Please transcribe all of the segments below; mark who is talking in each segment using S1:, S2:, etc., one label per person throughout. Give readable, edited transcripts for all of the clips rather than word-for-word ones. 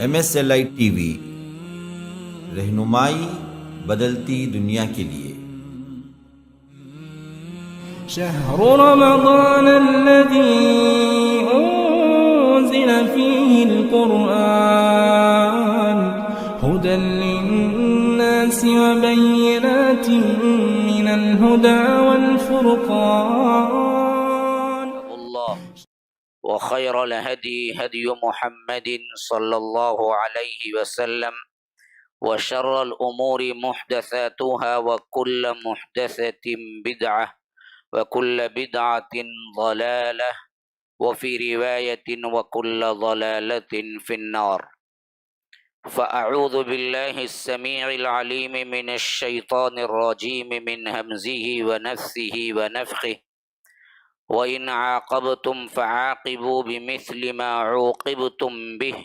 S1: MSLI T V, رہنمائی بدلتی دنیا کے لیے۔
S2: شهر رمضان الذي أنزل فيه القرآن هدى للناس وبينات من الهدى والفرقان.
S3: الله وخير الهدي هدي محمد صلى الله عليه وسلم وشر الأمور محدثاتها وكل محدثة بدعة وكل بدعة ضلالة وفي رواية وكل ضلالة في النار. فأعوذ بالله السميع العليم من الشيطان الرجيم من همزه ونفثه ونفخه. وَإِنْ عَاقَبْتُمْ فَعَاقِبُوا بِمِثْلِ مَا عُوقِبْتُمْ بِهِ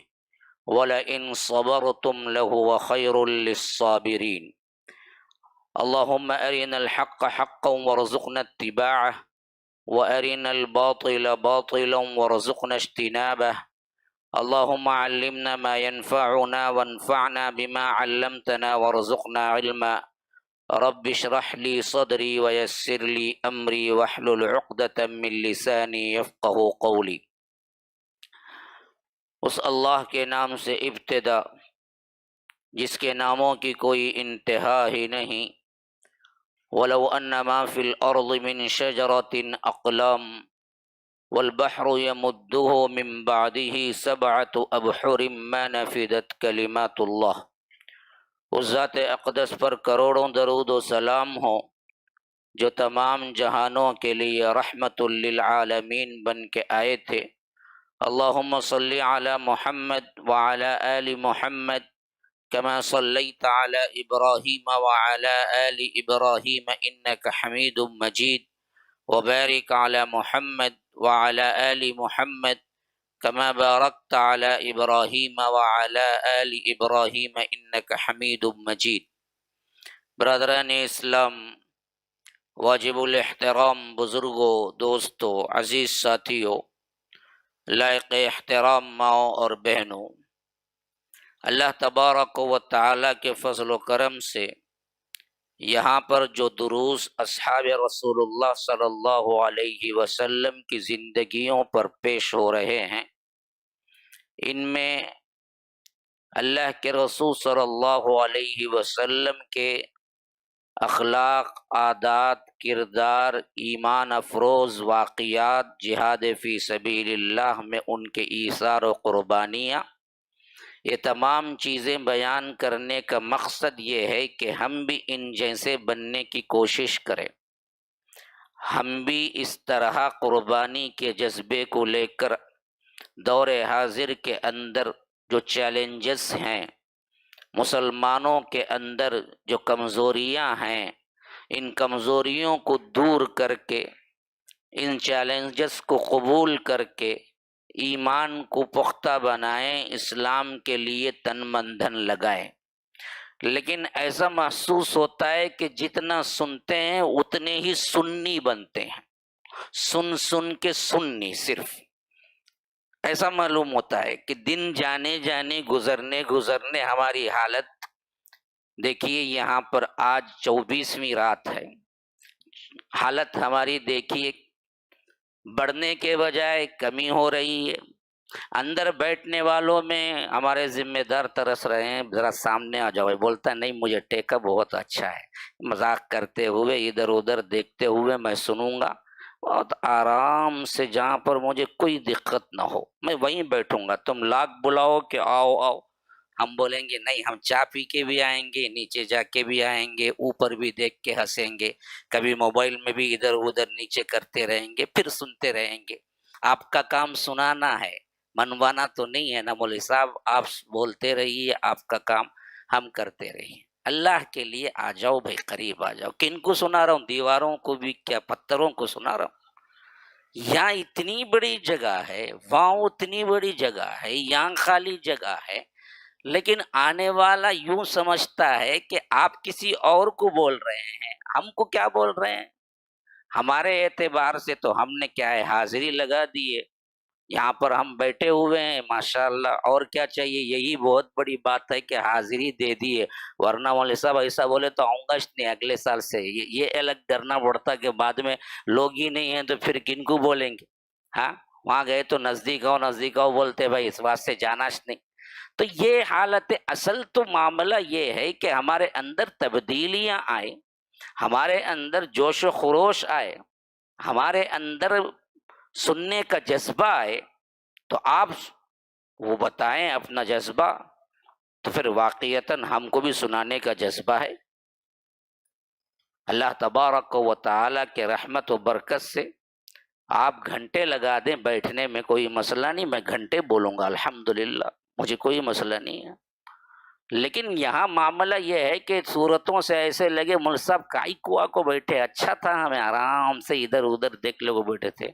S3: وَلَئِنْ صَبَرْتُمْ لَهُوَ خَيْرٌ لِلصَّابِرِينَ. اللهم أرنا الحق حقا وارزقنا اتباعه وأرنا الباطل باطلا وارزقنا اجتنابه. اللهم علمنا ما ينفعنا وانفعنا بما علمتنا وارزقنا علما. رب اشرح لي صدري ويسر لي امری واحلل عقدة من لسانی یفقهوا قولی۔ اس اللہ کے نام سے ابتدا جس کے ناموں کی کوئی انتہا ہی نہیں۔ ولو ان ما فی الارض من شجرۃ اقلام والبحر يمده من بعده سبعة ابحر ما نفدت کلمات اللہ۔ اس ذات اقدس پر کروڑوں درود و سلام ہو جو تمام جہانوں کے لیے رحمت للعالمین بن کے آئے تھے۔ اللہم صلی علی محمد وعلی آل محمد کما صلیت علی ابراہیم وعلی آل ابراہیم انک حمید مجید، وبارک علی محمد وعلی آل محمد کما بارکت علی ابراہیم وعلی آل ابراہیم انک حمید مجید۔ برادران اسلام، واجب الاحترام بزرگوں، دوستوں، عزیز ساتھیوں، لائق احترام ماؤں اور بہنوں، اللہ تبارک و تعالیٰ کے فضل و کرم سے یہاں پر جو دروس اصحاب رسول اللہ صلی اللہ علیہ وسلم کی زندگیوں پر پیش ہو رہے ہیں، ان میں اللہ کے رسول صلی اللہ علیہ وسلم کے اخلاق، عادات، کردار، ایمان افروز واقعات، جہاد فی سبیل اللہ میں ان کے ایثار و قربانیاں، یہ تمام چیزیں بیان کرنے کا مقصد یہ ہے کہ ہم بھی ان جیسے بننے کی کوشش کریں، ہم بھی اس طرح قربانی کے جذبے کو لے کر دور حاضر کے اندر جو چیلنجز ہیں، مسلمانوں کے اندر جو کمزوریاں ہیں، ان کمزوریوں کو دور کر کے، ان چیلنجز کو قبول کر کے ایمان کو پختہ بنائیں، اسلام کے لیے تن من دھن لگائیں۔ لیکن ایسا محسوس ہوتا ہے کہ جتنا سنتے ہیں اتنے ہی سنی بنتے ہیں، سن کے سنی صرف ایسا معلوم ہوتا ہے کہ دن جانے جانے گزرنے ہماری حالت دیکھیے، یہاں پر آج 24ویں رات ہے، حالت ہماری دیکھیے بڑھنے کے بجائے کمی ہو رہی ہے۔ اندر بیٹھنے والوں میں ہمارے ذمہ دار ترس رہے ہیں، ذرا سامنے آ جاؤ، بولتا نہیں مجھے ٹیکا بہت اچھا ہے، مذاق کرتے ہوئے ادھر ادھر دیکھتے ہوئے میں سنوں گا، بہت آرام سے، جہاں پر مجھے کوئی دقت نہ ہو میں وہیں بیٹھوں گا، تم لاکھ بلاؤ کہ آؤ آؤ، ہم بولیں گے نہیں، ہم چائے پی کے بھی آئیں گے، نیچے جا کے بھی آئیں گے، اوپر بھی دیکھ کے ہنسیں گے، کبھی موبائل میں بھی ادھر ادھر نیچے کرتے رہیں گے، پھر سنتے رہیں گے۔ آپ کا کام سنانا ہے، منوانا تو نہیں ہے نا مولوی صاحب، آپ بولتے رہیے، آپ کا کام ہم کرتے رہیے۔ اللہ کے لیے آ جاؤ بھائی، قریب آ جاؤ۔ کن کو سنا رہا ہوں؟ دیواروں کو بھی کیا پتھروں کو سنا رہا ہوں؟ یہاں اتنی بڑی جگہ ہے، وہاں اتنی بڑی جگہ ہے، یہاں خالی جگہ ہے، لیکن آنے والا یوں سمجھتا ہے کہ آپ کسی اور کو بول رہے ہیں، ہم کو کیا بول رہے ہیں؟ ہمارے اعتبار سے تو ہم نے کیا ہے، حاضری لگا دیے، یہاں پر ہم بیٹھے ہوئے ہیں ماشاءاللہ، اور کیا چاہیے؟ یہی بہت بڑی بات ہے کہ حاضری دے دی ہے، ورنہ والے صاحب ایسا بولے تو آؤں گا نہیں اگلے سال سے، یہ الگ کرنا پڑتا کہ بعد میں لوگ ہی نہیں ہیں تو پھر کن کو بولیں گے؟ ہاں، وہاں گئے تو نزدیک آؤ بولتے بھائی، اس بات سے جانا نہیں۔ تو یہ حالت اصل تو معاملہ یہ ہے کہ ہمارے اندر تبدیلیاں آئے، ہمارے اندر جوش و خروش آئے، ہمارے اندر سننے کا جذبہ آئے، تو آپ وہ بتائیں اپنا جذبہ، تو پھر واقعتاً ہم کو بھی سنانے کا جذبہ ہے۔ اللہ تبارک و تعالی کے رحمت و برکت سے آپ گھنٹے لگا دیں بیٹھنے میں، کوئی مسئلہ نہیں، میں گھنٹے بولوں گا الحمدللہ، مجھے کوئی مسئلہ نہیں ہے۔ لیکن یہاں معاملہ یہ ہے کہ صورتوں سے ایسے لگے مول صاحب کائی کوا کو بیٹھے، اچھا تھا ہمیں آرام سے ادھر ادھر دیکھ لے کو بیٹھے تھے،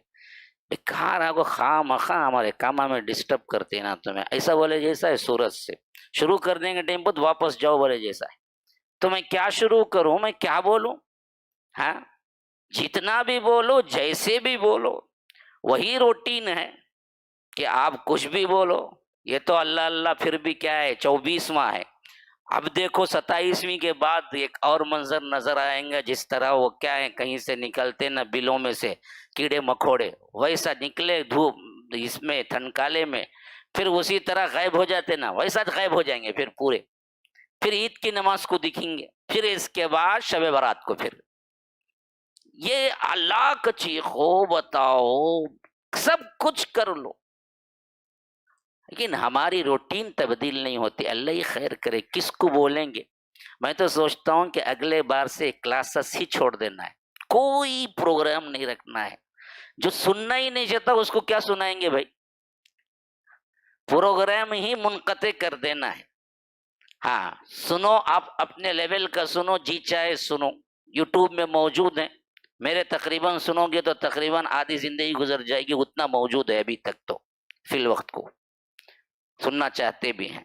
S3: کہاں کو خواہ مخواہ ہمارے کام میں ڈسٹرب کرتے نا تمہیں، ایسا بولے جیسا ہے صورت سے شروع کر دیں گے ٹائم پر واپس جاؤ بولے جیسا ہے، تو میں کیا شروع کروں، میں کیا بولوں؟ ہاں، جتنا بھی بولو جیسے بھی بولو وہی روٹین ہے کہ آپ کچھ بھی بولو، یہ تو اللہ اللہ پھر بھی کیا ہے 24واں ہے۔ اب دیکھو 27ویں کے بعد ایک اور منظر نظر آئیں گا، جس طرح وہ کیا ہے کہیں سے نکلتے نا بلوں میں سے کیڑے مکوڑے، ویسا نکلے دھوپ اس میں تھنکالے میں، پھر اسی طرح غائب ہو جاتے نا ویسا غائب ہو جائیں گے پھر پورے، پھر عید کی نماز کو دکھیں گے، پھر اس کے بعد شب برات کو، پھر یہ اللہ کا چیخو بتاؤ سب کچھ کر لو، لیکن ہماری روٹین تبدیل نہیں ہوتی۔ اللہ ہی خیر کرے، کس کو بولیں گے؟ میں تو سوچتا ہوں کہ اگلے بار سے کلاسز ہی چھوڑ دینا ہے، کوئی پروگرام نہیں رکھنا ہے، جو سننا ہی نہیں چاہتا اس کو کیا سنائیں گے بھائی؟ پروگرام ہی منقطع کر دینا ہے۔ ہاں سنو، آپ اپنے لیول کا سنو، جی چاہے سنو، یوٹیوب میں موجود ہیں، میرے تقریباً سنو گے تو تقریباً آدھی زندگی گزر جائے گی، اتنا موجود ہے ابھی تک تو فی الوقت کو سننا چاہتے بھی ہیں۔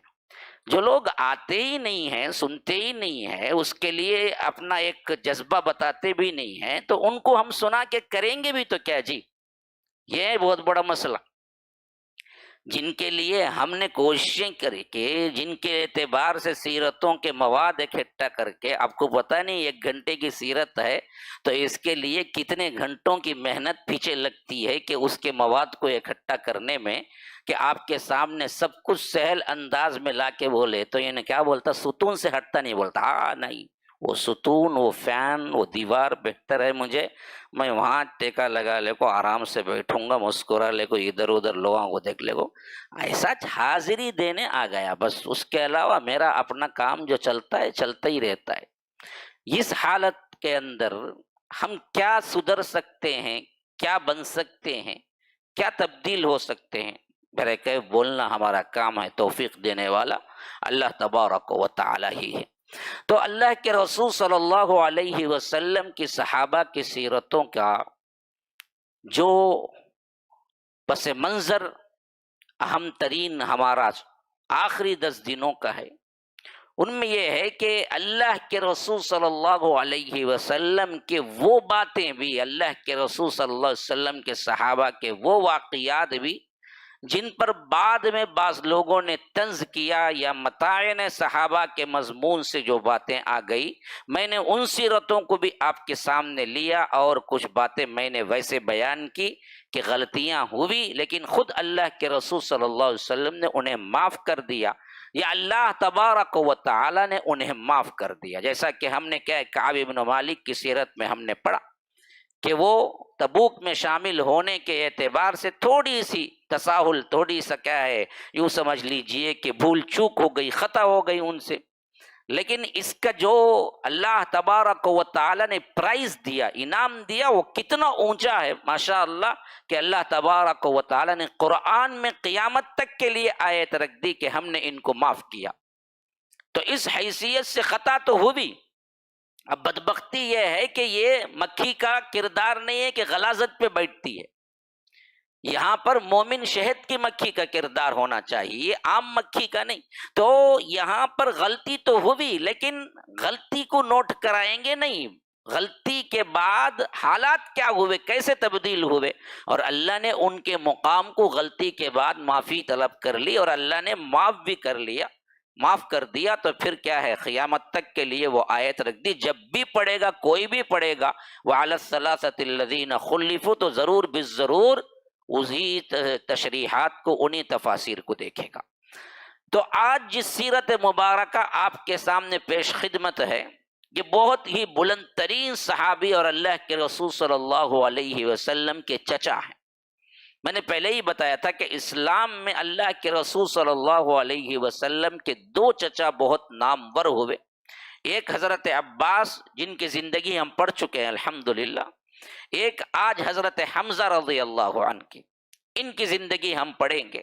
S3: جو لوگ آتے ہی نہیں ہیں، سنتے ہی نہیں ہیں، اس کے لیے اپنا ایک جذبہ بتاتے بھی نہیں ہیں، تو ان کو ہم سنا کے کریں گے بھی تو کیا جی؟ یہ ہے بہت بڑا مسئلہ، جن کے لیے ہم نے کوششیں کری کہ جن کے اعتبار سے سیرتوں کے مواد اکٹھا کر کے، آپ کو پتہ نہیں 1 گھنٹے کی سیرت ہے تو اس کے لیے کتنے گھنٹوں کی محنت پیچھے لگتی ہے کہ اس کے مواد کو اکٹھا کرنے میں، کہ آپ کے سامنے سب کچھ سہل انداز میں لا کے بولے، تو یہ کیا بولتا، ستون سے ہٹتا نہیں بولتا، ہاں نہیں، وہ ستون، وہ فین، وہ دیوار بہتر ہے مجھے، میں وہاں ٹیکا لگا لے کو آرام سے بیٹھوں گا، مسکرا لے کو ادھر ادھر لوگوں کو دیکھ لے کو، ایسا حاضری دینے آ گیا بس، اس کے علاوہ میرا اپنا کام جو چلتا ہے چلتا ہی رہتا ہے۔ اس حالت کے اندر ہم کیا سدھر سکتے ہیں، کیا بن سکتے ہیں، کیا تبدیل ہو سکتے ہیں؟ میرے کہ بولنا ہمارا کام ہے، توفیق دینے والا اللہ تبارک و تعالی ہی ہے۔ تو اللہ کے رسول صلی اللہ علیہ وسلم کی صحابہ کی سیرتوں کا جو پس منظر اہم ترین ہمارا آخری 10 دنوں کا ہے، ان میں یہ ہے کہ اللہ کے رسول صلی اللہ علیہ وسلم کے وہ باتیں بھی، اللہ کے رسول صلی اللہ علیہ وسلم کے صحابہ کے وہ واقعات بھی جن پر بعد میں بعض لوگوں نے طنز کیا یا متاعن صحابہ کے مضمون سے جو باتیں آ گئی، میں نے ان سیرتوں کو بھی آپ کے سامنے لیا اور کچھ باتیں میں نے ویسے بیان کی کہ غلطیاں ہوئی، لیکن خود اللہ کے رسول صلی اللہ علیہ وسلم نے انہیں معاف کر دیا، یا اللہ تبارک و تعالی نے انہیں معاف کر دیا۔ جیسا کہ ہم نے کیا کعب بن مالک کی سیرت میں ہم نے پڑھا کہ وہ تبوک میں شامل ہونے کے اعتبار سے تھوڑی سی تساہل، تھوڑی سا کیا ہے، یوں سمجھ لیجئے کہ بھول چوک ہو گئی، خطا ہو گئی ان سے، لیکن اس کا جو اللہ تبارک و تعالی نے پرائز دیا، انعام دیا، وہ کتنا اونچا ہے ماشاء اللہ، کہ اللہ تبارک و تعالی نے قرآن میں قیامت تک کے لیے آیت رکھ دی کہ ہم نے ان کو معاف کیا۔ تو اس حیثیت سے خطا تو ہوئی، اب بدبختی یہ ہے کہ یہ مکھی کا کردار نہیں ہے کہ غلاظت پہ بیٹھتی ہے، یہاں پر مومن شہد کی مکھی کا کردار ہونا چاہیے، یہ عام مکھی کا نہیں۔ تو یہاں پر غلطی تو ہوئی، لیکن غلطی کو نوٹ کرائیں گے نہیں، غلطی کے بعد حالات کیا ہوئے، کیسے تبدیل ہوئے، اور اللہ نے ان کے مقام کو غلطی کے بعد معافی طلب کر لی اور اللہ نے معاف بھی کر لیا، معاف کر دیا، تو پھر کیا ہے، قیامت تک کے لیے وہ آیت رکھ دی، جب بھی پڑھے گا، کوئی بھی پڑھے گا، وَعَلَى الثَّلَاثَةِ الَّذِينَ خُلِّفُوا، تو ضرور بالضرور اسی تشریحات کو، انہی تفاسیر کو دیکھے گا۔ تو آج جس سیرت مبارکہ آپ کے سامنے پیش خدمت ہے، یہ بہت ہی بلند ترین صحابی اور اللہ کے رسول صلی اللہ علیہ وسلم کے چچا ہیں۔ میں نے پہلے ہی بتایا تھا کہ اسلام میں اللہ کے رسول صلی اللہ علیہ وسلم کے دو چچا بہت نامور ہوئے، ایک حضرت عباس جن کی زندگی ہم پڑھ چکے ہیں الحمدللہ، ایک آج حضرت حمزہ رضی اللہ عنہ کی، ان کی زندگی ہم پڑھیں گے۔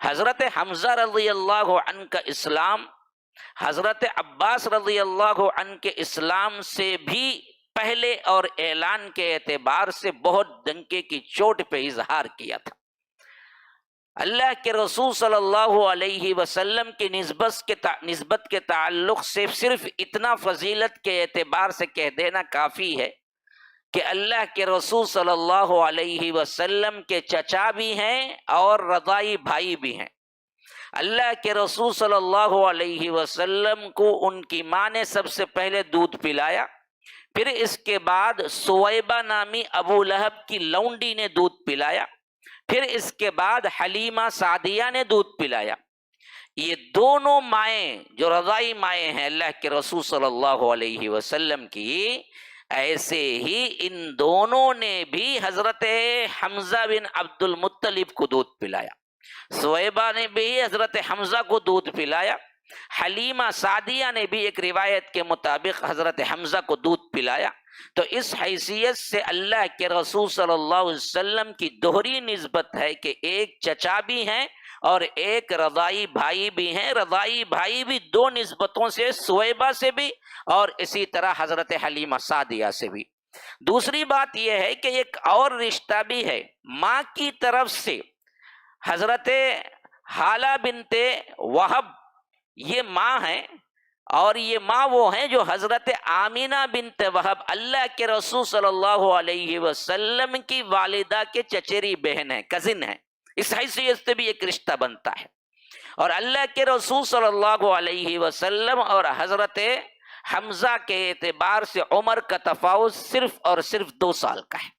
S3: حضرت حمزہ رضی اللہ عنہ کا اسلام حضرت عباس رضی اللہ عنہ کے اسلام سے بھی پہلے اور اعلان کے اعتبار سے بہت ڈنکے کی چوٹ پہ اظہار کیا تھا۔ اللہ کے رسول صلی اللہ علیہ وسلم کی نسبت کے تعلق سے صرف اتنا فضیلت کے اعتبار سے کہہ دینا کافی ہے کہ اللہ کے رسول صلی اللہ علیہ وسلم کے چچا بھی ہیں اور رضائی بھائی بھی ہیں۔ اللہ کے رسول صلی اللہ علیہ وسلم کو ان کی ماں نے سب سے پہلے دودھ پلایا، پھر اس کے بعد سویبہ نامی ابو لہب کی لونڈی نے دودھ پلایا، پھر اس کے بعد حلیمہ سعدیہ نے دودھ پلایا۔ یہ دونوں مائیں جو رضائی مائیں ہیں اللہ کے رسول صلی اللہ علیہ وسلم کی، ایسے ہی ان دونوں نے بھی حضرت حمزہ بن عبد المطلب کو دودھ پلایا، سویبہ نے بھی حضرت حمزہ کو دودھ پلایا، حلیمہ سعدیہ نے بھی ایک روایت کے مطابق حضرت حمزہ کو دودھ پلایا۔ تو اس حیثیت سے اللہ کے رسول صلی اللہ علیہ وسلم کی دوہری نسبت ہے کہ ایک چچا بھی ہیں اور ایک رضائی بھائی بھی ہیں۔ رضائی بھائی بھی دو نسبتوں سے، سویبہ سے بھی اور اسی طرح حضرت حلیمہ سعدیہ سے بھی۔ دوسری بات یہ ہے کہ ایک اور رشتہ بھی ہے، ماں کی طرف سے حضرت حالہ بنت وہب یہ ماں ہیں، اور یہ ماں وہ ہیں جو حضرت آمینہ بنت وہب اللہ کے رسول صلی اللہ علیہ وسلم کی والدہ کے چچیری بہن ہیں، کزن ہیں۔ اس حیثیت سے بھی ایک رشتہ بنتا ہے۔ اور اللہ کے رسول صلی اللہ علیہ وسلم اور حضرت حمزہ کے اعتبار سے عمر کا تفاوت صرف اور صرف 2 سال کا ہے۔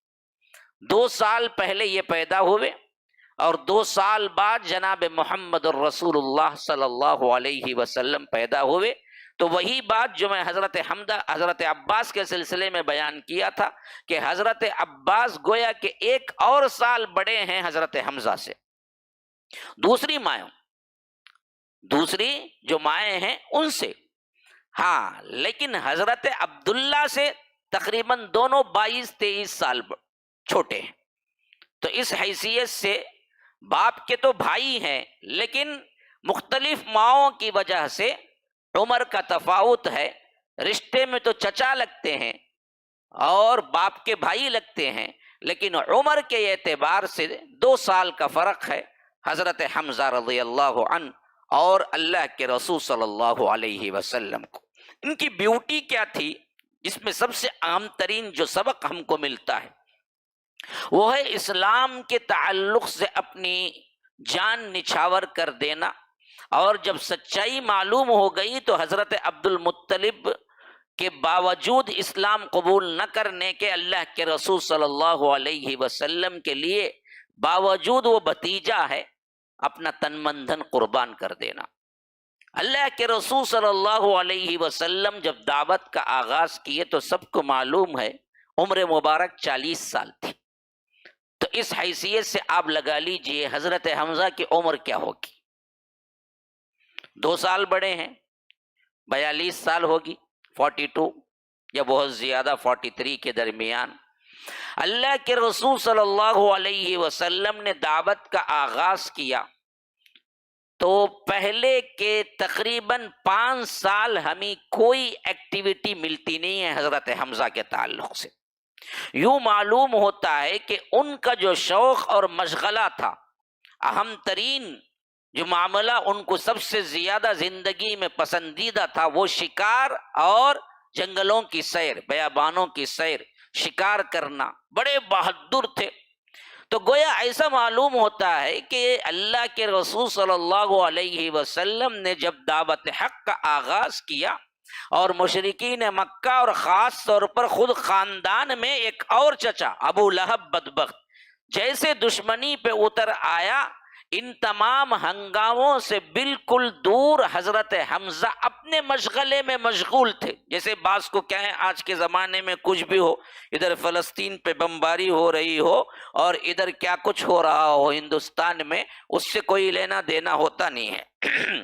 S3: 2 سال پہلے یہ پیدا ہوئے اور 2 سال بعد جناب محمد الرسول اللہ صلی اللہ علیہ وسلم پیدا ہوئے۔ تو وہی بات جو میں حضرت عباس کے سلسلے میں بیان کیا تھا کہ حضرت عباس گویا کہ 1 اور سال بڑے ہیں حضرت حمزہ سے۔ دوسری جو مائیں ہیں ان سے ہاں، لیکن حضرت عبداللہ سے تقریباً دونوں 22-23 سال چھوٹے ہیں۔ تو اس حیثیت سے باپ کے تو بھائی ہیں، لیکن مختلف ماؤں کی وجہ سے عمر کا تفاوت ہے۔ رشتے میں تو چچا لگتے ہیں اور باپ کے بھائی لگتے ہیں، لیکن عمر کے اعتبار سے 2 سال کا فرق ہے حضرت حمزہ رضی اللہ عنہ اور اللہ کے رسول صلی اللہ علیہ وسلم کو۔ ان کی بیوٹی کیا تھی؟ اس میں سب سے عام ترین جو سبق ہم کو ملتا ہے وہ ہے اسلام کے تعلق سے اپنی جان نچھاور کر دینا، اور جب سچائی معلوم ہو گئی تو حضرت عبد المطلب کے باوجود اسلام قبول نہ کرنے کے اللہ کے رسول صلی اللہ علیہ وسلم کے لیے باوجود وہ بھتیجا ہے اپنا تن من دھن قربان کر دینا۔ اللہ کے رسول صلی اللہ علیہ وسلم جب دعوت کا آغاز کیے تو سب کو معلوم ہے عمر مبارک 40 سال تھی۔ تو اس حیثیت سے آپ لگا لیجئے حضرت حمزہ کی عمر کیا ہوگی؟ 2 سال بڑے ہیں، 42 سال ہوگی، 42 یا بہت زیادہ 43 کے درمیان۔ اللہ کے رسول صلی اللہ علیہ وسلم نے دعوت کا آغاز کیا تو پہلے کے تقریباً 5 سال ہمیں کوئی ایکٹیویٹی ملتی نہیں ہے حضرت حمزہ کے تعلق سے۔ یوں معلوم ہوتا ہے کہ ان کا جو شوق اور مشغلہ تھا، اہم ترین جو معاملہ ان کو سب سے زیادہ زندگی میں پسندیدہ تھا، وہ شکار اور جنگلوں کی سیر، بیابانوں کی سیر، شکار کرنا، بڑے بہادر تھے۔ تو گویا ایسا معلوم ہوتا ہے کہ اللہ کے رسول صلی اللہ علیہ وسلم نے جب دعوت حق کا آغاز کیا اور مشرکین مکہ اور خاص طور پر خود خاندان میں ایک اور چچا ابو لہب بدبخت جیسے دشمنی پہ اتر آیا، ان تمام ہنگاموں سے بالکل دور حضرت حمزہ اپنے مشغلے میں مشغول تھے۔ جیسے بعض کو کیا ہے، آج کے زمانے میں کچھ بھی ہو، ادھر فلسطین پہ بمباری ہو رہی ہو اور ادھر کیا کچھ ہو رہا ہو ہندوستان میں، اس سے کوئی لینا دینا ہوتا نہیں ہے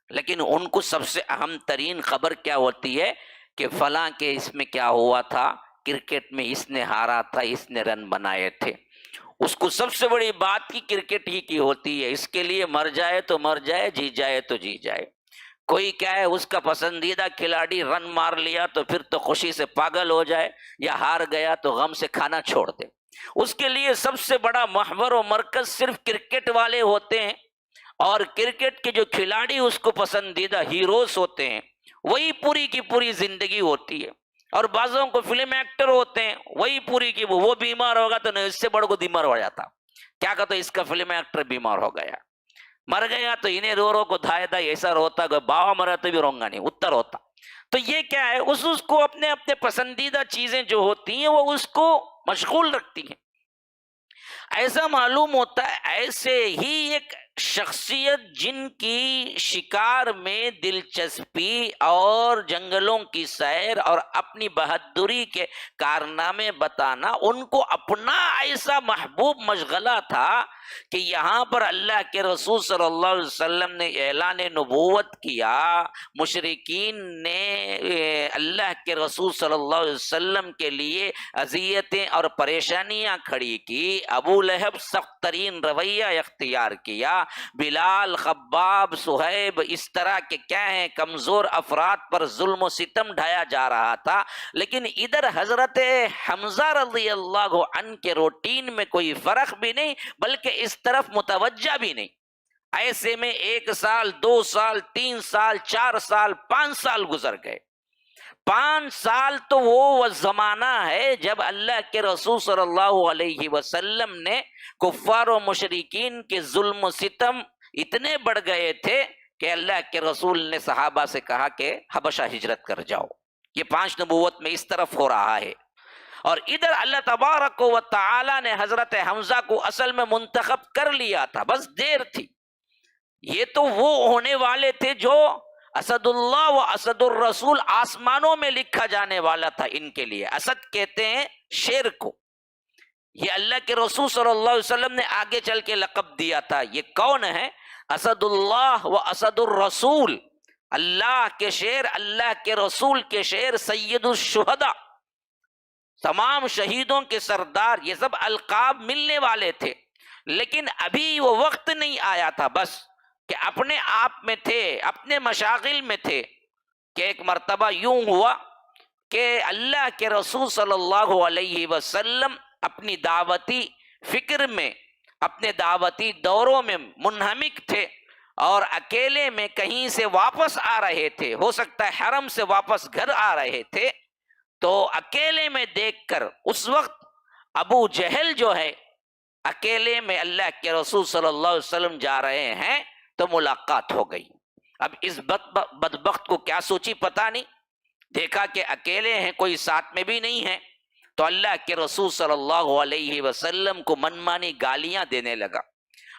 S3: لیکن ان کو سب سے اہم ترین خبر کیا ہوتی ہے کہ فلاں کے اس میں کیا ہوا تھا، کرکٹ میں اس نے ہارا تھا، اس نے رن بنائے تھے۔ اس کو سب سے بڑی بات کی کرکٹ ہی کی ہوتی ہے، اس کے لیے مر جائے تو مر جائے، جی جائے تو جی جائے۔ کوئی کیا ہے، اس کا پسندیدہ کھلاڑی رن مار لیا تو پھر تو خوشی سے پاگل ہو جائے، یا ہار گیا تو غم سے کھانا چھوڑ دے۔ اس کے لیے سب سے بڑا محور و مرکز صرف کرکٹ والے ہوتے ہیں، اور کرکٹ کے جو کھلاڑی اس کو پسندیدہ ہیروز ہوتے ہیں، وہی پوری کی پوری زندگی ہوتی ہے۔ اور بعضوں کو فلم ایکٹر ہوتے ہیں، وہی پوری کی وہ بیمار ہوگا تو نہیں، اس سے بڑھ کو بیمار ہو جاتا، کیا کہتا اس کا فلم ایکٹر بیمار ہو گیا، مر گیا تو انہیں رو رو کو دھائے دھائے ایسا روتا کہ باوا مرا تو بھی رونگا نہیں، اتر ہوتا۔ تو یہ کیا ہے، اس کو اپنے اپنے پسندیدہ چیزیں جو ہوتی ہیں وہ اس کو مشغول رکھتی ہیں۔ ایسا معلوم ہوتا ہے ایسے ہی ایک شخصیت جن کی شکار میں دلچسپی اور جنگلوں کی سیر اور اپنی بہادری کے کارنامے بتانا ان کو اپنا ایسا محبوب مشغلہ تھا کہ یہاں پر اللہ کے رسول صلی اللہ علیہ وسلم نے اعلان نبوت کیا، مشرکین نے اللہ کے رسول صلی اللہ علیہ وسلم کے لیے اذیتیں اور پریشانیاں کھڑی کی، ابو لہب سخت ترین رویہ اختیار کیا، بلال، خباب، صہیب، اس طرح کے کیا ہیں کمزور افراد پر ظلم و ستم ڈھایا جا رہا تھا، لیکن ادھر حضرت حمزہ رضی اللہ عنہ کے روٹین میں کوئی فرق بھی نہیں، بلکہ اس طرف متوجہ بھی نہیں۔ ایسے میں 1 سال، 2 سال، 3 سال، 4 سال، 5 سال گزر گئے۔ 5 سال تو وہ زمانہ ہے جب اللہ کے رسول صلی اللہ علیہ وسلم نے کفار و مشرکین کے ظلم و ستم اتنے بڑھ گئے تھے کہ اللہ کے رسول نے صحابہ سے کہا کہ حبشہ ہجرت کر جاؤ۔ یہ 5 نبوت میں اس طرف ہو رہا ہے، اور ادھر اللہ تبارک و تعالی نے حضرت حمزہ کو اصل میں منتخب کر لیا تھا، بس دیر تھی۔ یہ تو وہ ہونے والے تھے جو اسد اللہ و اسد الرسول آسمانوں میں لکھا جانے والا تھا ان کے لیے۔ اسد کہتے ہیں شیر کو، یہ اللہ کے رسول صلی اللہ علیہ وسلم نے آگے چل کے لقب دیا تھا۔ یہ کون ہے؟ اسد اللہ و اسد الرسول، اللہ کے شیر، اللہ کے رسول کے شیر، سید الشہداء، تمام شہیدوں کے سردار، یہ سب القاب ملنے والے تھے، لیکن ابھی وہ وقت نہیں آیا تھا بس کہ اپنے آپ میں تھے، اپنے مشاغل میں تھے، کہ ایک مرتبہ یوں ہوا کہ اللہ کے رسول صلی اللہ علیہ وسلم اپنی دعوتی فکر میں، اپنے دعوتی دوروں میں منہمک تھے، اور اکیلے میں کہیں سے واپس آ رہے تھے، ہو سکتا ہے حرم سے واپس گھر آ رہے تھے، تو اکیلے میں دیکھ کر اس وقت ابو جہل جو ہے، اکیلے میں اللہ کے رسول صلی اللہ علیہ وسلم جا رہے ہیں تو ملاقات ہو گئی۔ اب اس بدبخت کو کیا سوچی پتہ نہیں، دیکھا کہ اکیلے ہیں، کوئی ساتھ میں بھی نہیں ہے، تو اللہ کے رسول صلی اللہ علیہ وسلم کو منمانی گالیاں دینے لگا۔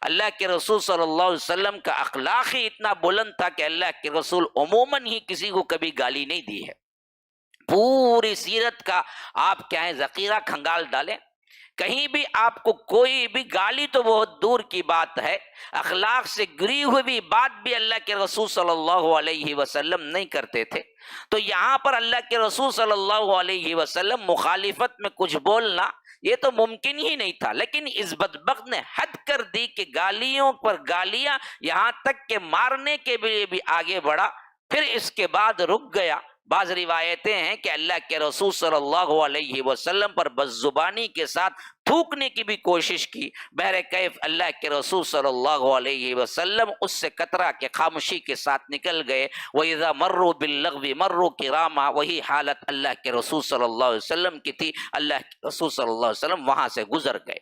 S3: اللہ کے رسول صلی اللہ علیہ وسلم کا اخلاق ہی اتنا بلند تھا کہ اللہ کے رسول عموماً ہی کسی کو کبھی گالی نہیں دی ہے۔ پوری سیرت کا آپ کیا ہے ذخیرہ کھنگال ڈالیں، کہیں بھی آپ کو کوئی بھی گالی تو بہت دور کی بات ہے، اخلاق سے گری ہوئی بھی بات بھی اللہ کے رسول صلی اللہ علیہ وسلم نہیں کرتے تھے۔ تو یہاں پر اللہ کے رسول صلی اللہ علیہ وسلم مخالفت میں کچھ بولنا یہ تو ممکن ہی نہیں تھا، لیکن اس بدبخت نے حد کر دی کہ گالیوں پر گالیاں، یہاں تک کہ مارنے کے لیے بھی آگے بڑھا۔ پھر اس کے بعد رک گیا بعض روایتیں ہیں کہ اللہ کے رسول صلی اللہ علیہ وسلم پر بدزبانی کے ساتھ تھوکنے کی بھی کوشش کی. بہرکیف اللہ کے رسول صلی اللہ علیہ وسلم اس سے کترا کے خاموشی کے ساتھ نکل گئے. وَإِذَا مَرُّوا بِاللَّغْوِ مَرُّوا كِرَامًا، وہی حالت اللہ کے رسول صلی اللہ علیہ وسلم کی تھی. اللہ کے رسول صلی اللہ علیہ وسلم وہاں سے گزر گئے.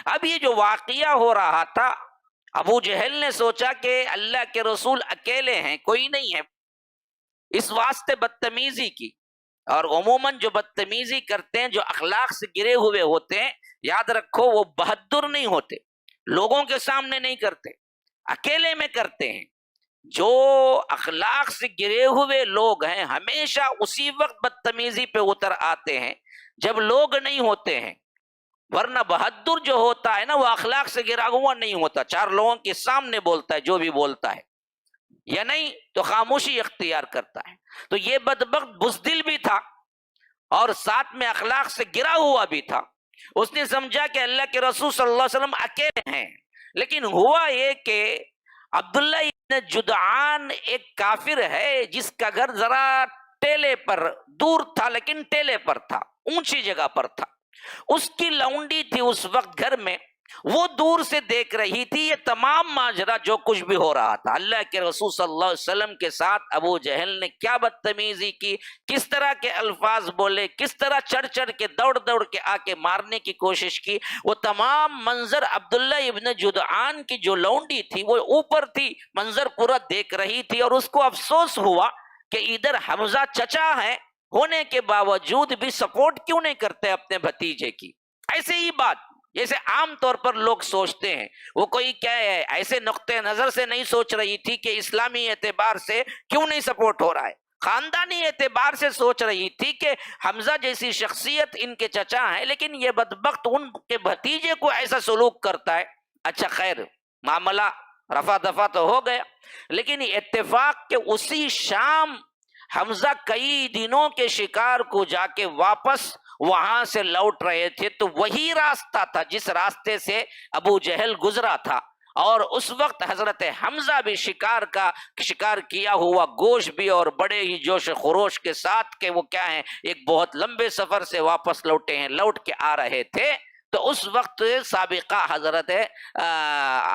S3: اب یہ جو واقعہ ہو رہا تھا، ابو جہل نے سوچا کہ اللہ کے رسول اکیلے ہیں، کوئی نہیں ہے، اس واسطے بدتمیزی کی. اور عموماً جو بدتمیزی کرتے ہیں، جو اخلاق سے گرے ہوئے ہوتے ہیں، یاد رکھو وہ بہادر نہیں ہوتے، لوگوں کے سامنے نہیں کرتے، اکیلے میں کرتے ہیں. جو اخلاق سے گرے ہوئے لوگ ہیں ہمیشہ اسی وقت بدتمیزی پہ اتر آتے ہیں جب لوگ نہیں ہوتے ہیں. ورنہ بہادر جو ہوتا ہے نا، وہ اخلاق سے گرا ہوا نہیں ہوتا، چار لوگوں کے سامنے بولتا ہے جو بھی بولتا ہے، یا نہیں تو خاموشی اختیار کرتا ہے. تو یہ بدبخت بزدل بھی تھا اور ساتھ میں اخلاق سے گرا ہوا بھی تھا. اس نے سمجھا کہ اللہ کے رسول صلی اللہ علیہ وسلم اکیلے ہیں. لیکن ہوا یہ کہ عبداللہ ابن جدعان ایک کافر ہے جس کا گھر ذرا ٹیلے پر دور تھا، لیکن ٹیلے پر تھا، اونچی جگہ پر تھا. اس کی لونڈی تھی اس وقت گھر میں، وہ دور سے دیکھ رہی تھی یہ تمام ماجرا جو کچھ بھی ہو رہا تھا. اللہ کے رسول صلی اللہ علیہ وسلم کے ساتھ ابو جہل نے کیا بدتمیزی کی، کس طرح کے الفاظ بولے، کس طرح چڑھ چڑھ کے دوڑ دوڑ کے آ کے مارنے کی کوشش کی، وہ تمام منظر عبداللہ ابن جدعان کی جو لونڈی تھی وہ اوپر تھی، منظر پورا دیکھ رہی تھی. اور اس کو افسوس ہوا کہ ادھر حمزہ چچا ہے ہونے کے باوجود بھی سپورٹ کیوں نہیں کرتے اپنے بھتیجے کی. ایسے ہی بات جیسے عام طور پر لوگ سوچتے ہیں، وہ کوئی کیا ہے ایسے نقطۂ نظر سے نہیں سوچ رہی تھی کہ اسلامی اعتبار سے کیوں نہیں سپورٹ ہو رہا ہے، خاندانی اعتبار سے سوچ رہی تھی کہ حمزہ جیسی شخصیت ان کے چچا ہیں لیکن یہ بدبخت ان کے بھتیجے کو ایسا سلوک کرتا ہے. اچھا خیر، معاملہ رفع دفع تو ہو گیا. لیکن اتفاق کہ اسی شام حمزہ کئی دنوں کے شکار کو جا کے واپس وہاں سے لوٹ رہے تھے، تو وہی راستہ تھا جس راستے سے ابو جہل گزرا تھا. اور اس وقت حضرت حمزہ بھی شکار کیا ہوا گوشت بھی اور بڑے ہی جوش و خروش کے ساتھ کہ وہ کیا ہیں ایک بہت لمبے سفر سے واپس لوٹے ہیں، لوٹ کے آ رہے تھے. تو اس وقت سابقہ حضرت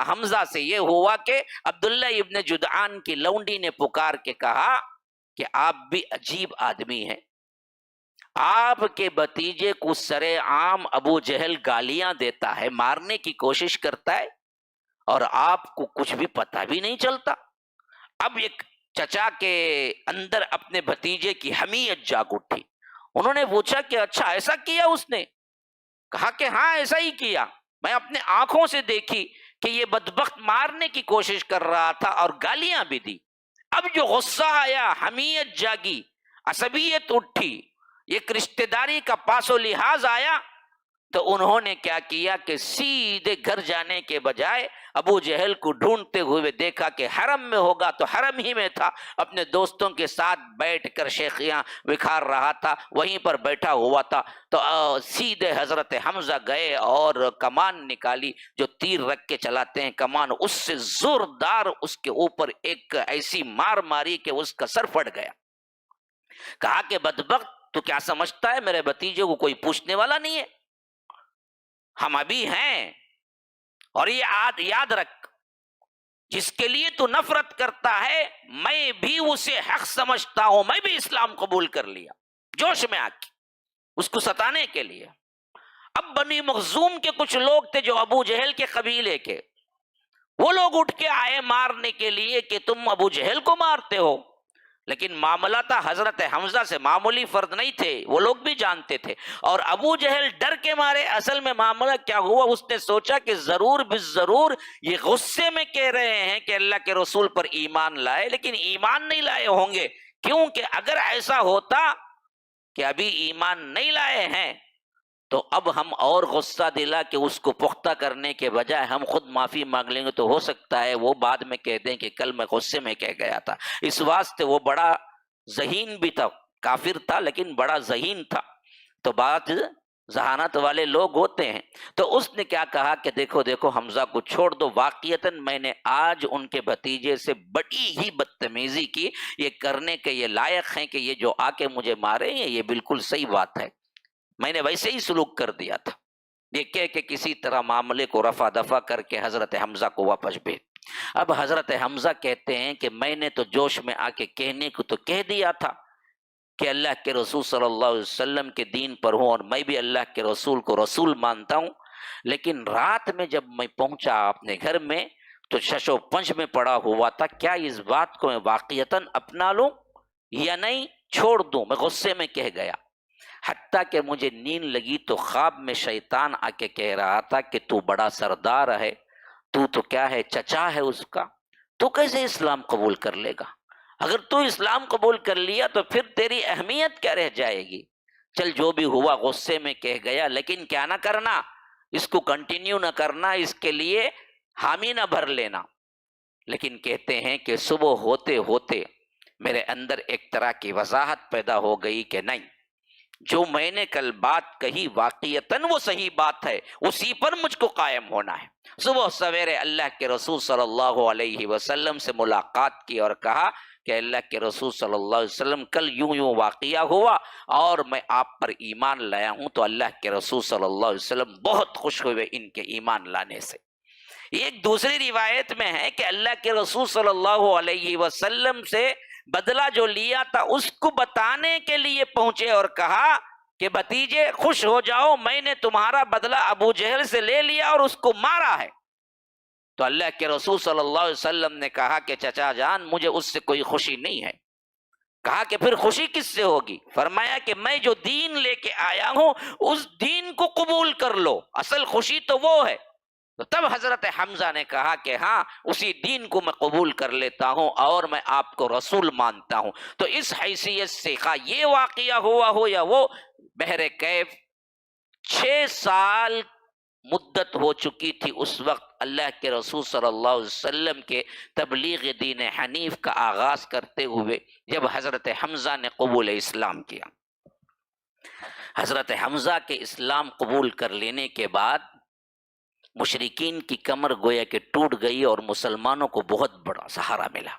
S3: حمزہ سے یہ ہوا کہ عبداللہ ابن جدعان کی لونڈی نے پکار کے کہا کہ آپ بھی عجیب آدمی ہیں، آپ کے بھتیجے کو سرے عام ابو جہل گالیاں دیتا ہے، مارنے کی کوشش کرتا ہے، اور آپ کو کچھ بھی پتہ بھی نہیں چلتا. اب ایک چچا کے اندر اپنے بھتیجے کی حمیت جاگ اٹھی. انہوں نے پوچھا کہ اچھا ایسا کیا اس نے؟ کہا کہ ہاں ایسا ہی کیا، میں اپنے آنکھوں سے دیکھی کہ یہ بدبخت مارنے کی کوشش کر رہا تھا اور گالیاں بھی دی. اب جو غصہ آیا، حمیت جاگی، عصبیت اٹھی، ایک رشتہ داری کا پاس و لحاظ آیا، تو انہوں نے کیا کیا کہ سیدھے گھر جانے کے بجائے ابو جہل کو ڈھونڈتے ہوئے دیکھا کہ حرم میں ہوگا تو حرم ہی میں تھا، اپنے دوستوں کے ساتھ بیٹھ کر شیخیاں بکھار رہا تھا، وہیں پر بیٹھا ہوا تھا. تو سیدھے حضرت حمزہ گئے اور کمان نکالی، جو تیر رکھ کے چلاتے ہیں کمان، اس سے زوردار اس کے اوپر ایک ایسی مار ماری کہ اس کا سر پھٹ گیا. کہا کہ بدبخت تو کیا سمجھتا ہے میرے بھتیجے کو کوئی پوچھنے والا نہیں ہے، ہم ابھی ہیں. اور یہ یاد رکھ، جس کے لیے تو نفرت کرتا ہے میں بھی اسے حق سمجھتا ہوں، میں بھی اسلام قبول کر لیا جوش میں آ کے اس کو ستانے کے لیے. اب بنی مخزوم کے کچھ لوگ تھے جو ابو جہل کے قبیلے کے، وہ لوگ اٹھ کے آئے مارنے کے لیے کہ تم ابو جہل کو مارتے ہو. لیکن معاملہ تھا حضرت حمزہ سے معمولی فرد نہیں تھے، وہ لوگ بھی جانتے تھے. اور ابو جہل ڈر کے مارے اصل میں معاملہ کیا ہوا، اس نے سوچا کہ ضرور بالضرور یہ غصے میں کہہ رہے ہیں کہ اللہ کے رسول پر ایمان لائے، لیکن ایمان نہیں لائے ہوں گے، کیونکہ اگر ایسا ہوتا کہ ابھی ایمان نہیں لائے ہیں تو اب ہم اور غصہ دلا کہ اس کو پختہ کرنے کے بجائے ہم خود معافی مانگ لیں گے، تو ہو سکتا ہے وہ بعد میں کہہ دیں کہ کل میں غصے میں کہہ گیا تھا. اس واسطے وہ بڑا ذہین بھی تھا، کافر تھا لیکن بڑا ذہین تھا. تو بات ذہانت والے لوگ ہوتے ہیں. تو اس نے کیا کہا کہ دیکھو دیکھو حمزہ کو چھوڑ دو، واقعتاً میں نے آج ان کے بھتیجے سے بڑی ہی بدتمیزی کی، یہ کرنے کے یہ لائق ہیں کہ یہ جو آ کے مجھے مارے ہیں، یہ بالکل صحیح بات ہے، میں نے ویسے ہی سلوک کر دیا تھا. یہ کہہ کے کسی طرح معاملے کو رفع دفع کر کے حضرت حمزہ کو واپس بھیج. اب حضرت حمزہ کہتے ہیں کہ میں نے تو جوش میں آ کے کہنے کو تو کہہ دیا تھا کہ اللہ کے رسول صلی اللہ علیہ وسلم کے دین پر ہوں اور میں بھی اللہ کے رسول کو رسول مانتا ہوں، لیکن رات میں جب میں پہنچا اپنے گھر میں تو شش و پنج میں پڑا ہوا تھا، کیا اس بات کو میں واقعتاً اپنا لوں یا نہیں چھوڑ دوں. میں غصے میں کہہ گیا، حتیٰ کہ مجھے نیند لگی تو خواب میں شیطان آ کے کہہ رہا تھا کہ تو بڑا سردار ہے، تو کیا ہے، چچا ہے اس کا، تو کیسے اسلام قبول کر لے گا؟ اگر تو اسلام قبول کر لیا تو پھر تیری اہمیت کیا رہ جائے گی؟ چل جو بھی ہوا غصے میں کہہ گیا، لیکن کیا نہ کرنا، اس کو کنٹینیو نہ کرنا، اس کے لیے حامی نہ بھر لینا. لیکن کہتے ہیں کہ صبح ہوتے ہوتے میرے اندر ایک طرح کی وضاحت پیدا ہو گئی کہ نہیں، جو میں نے کل بات کہی واقعتاً وہ صحیح بات ہے، اسی پر مجھ کو قائم ہونا ہے. صبح سویرے اللہ کے رسول صلی اللہ علیہ وسلم سے ملاقات کی اور کہا کہ اللہ کے رسول صلی اللہ علیہ وسلم کل یوں یوں واقعہ ہوا اور میں آپ پر ایمان لایا ہوں. تو اللہ کے رسول صلی اللہ علیہ وسلم بہت خوش ہوئے ان کے ایمان لانے سے. ایک دوسری روایت میں ہے کہ اللہ کے رسول صلی اللہ علیہ وسلم سے بدلہ جو لیا تھا اس کو بتانے کے لیے پہنچے اور کہا کہ بھتیجے خوش ہو جاؤ، میں نے تمہارا بدلہ ابو جہل سے لے لیا اور اس کو مارا ہے. تو اللہ کے رسول صلی اللہ علیہ وسلم نے کہا کہ چچا جان مجھے اس سے کوئی خوشی نہیں ہے. کہا کہ پھر خوشی کس سے ہوگی؟ فرمایا کہ میں جو دین لے کے آیا ہوں اس دین کو قبول کر لو، اصل خوشی تو وہ ہے. تو تب حضرت حمزہ نے کہا کہ ہاں اسی دین کو میں قبول کر لیتا ہوں اور میں آپ کو رسول مانتا ہوں. تو اس حیثیت سے یہ واقعہ ہوا ہو یا وہ، بہر کیف 6 سال مدت ہو چکی تھی اس وقت اللہ کے رسول صلی اللہ علیہ وسلم کے تبلیغ دین حنیف کا آغاز کرتے ہوئے جب حضرت حمزہ نے قبول اسلام کیا. حضرت حمزہ کے اسلام قبول کر لینے کے بعد مشرکین کی کمر گویا کہ ٹوٹ گئی اور مسلمانوں کو بہت بڑا سہارا ملا.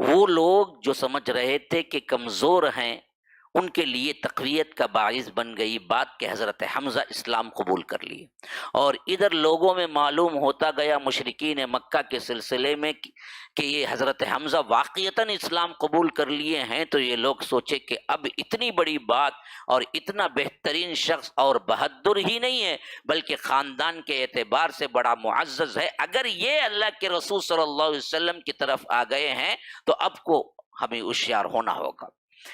S3: وہ لوگ جو سمجھ رہے تھے کہ کمزور ہیں ان کے لیے تقویت کا باعث بن گئی بات کہ حضرت حمزہ اسلام قبول کر لیے. اور ادھر لوگوں میں معلوم ہوتا گیا مشرکین مکہ کے سلسلے میں کہ یہ حضرت حمزہ واقعتاً اسلام قبول کر لیے ہیں. تو یہ لوگ سوچے کہ اب اتنی بڑی بات اور اتنا بہترین شخص اور بہادر ہی نہیں ہے بلکہ خاندان کے اعتبار سے بڑا معزز ہے، اگر یہ اللہ کے رسول صلی اللہ علیہ وسلم کی طرف آ گئے ہیں تو اب کو ہمیں ہوشیار ہونا ہوگا.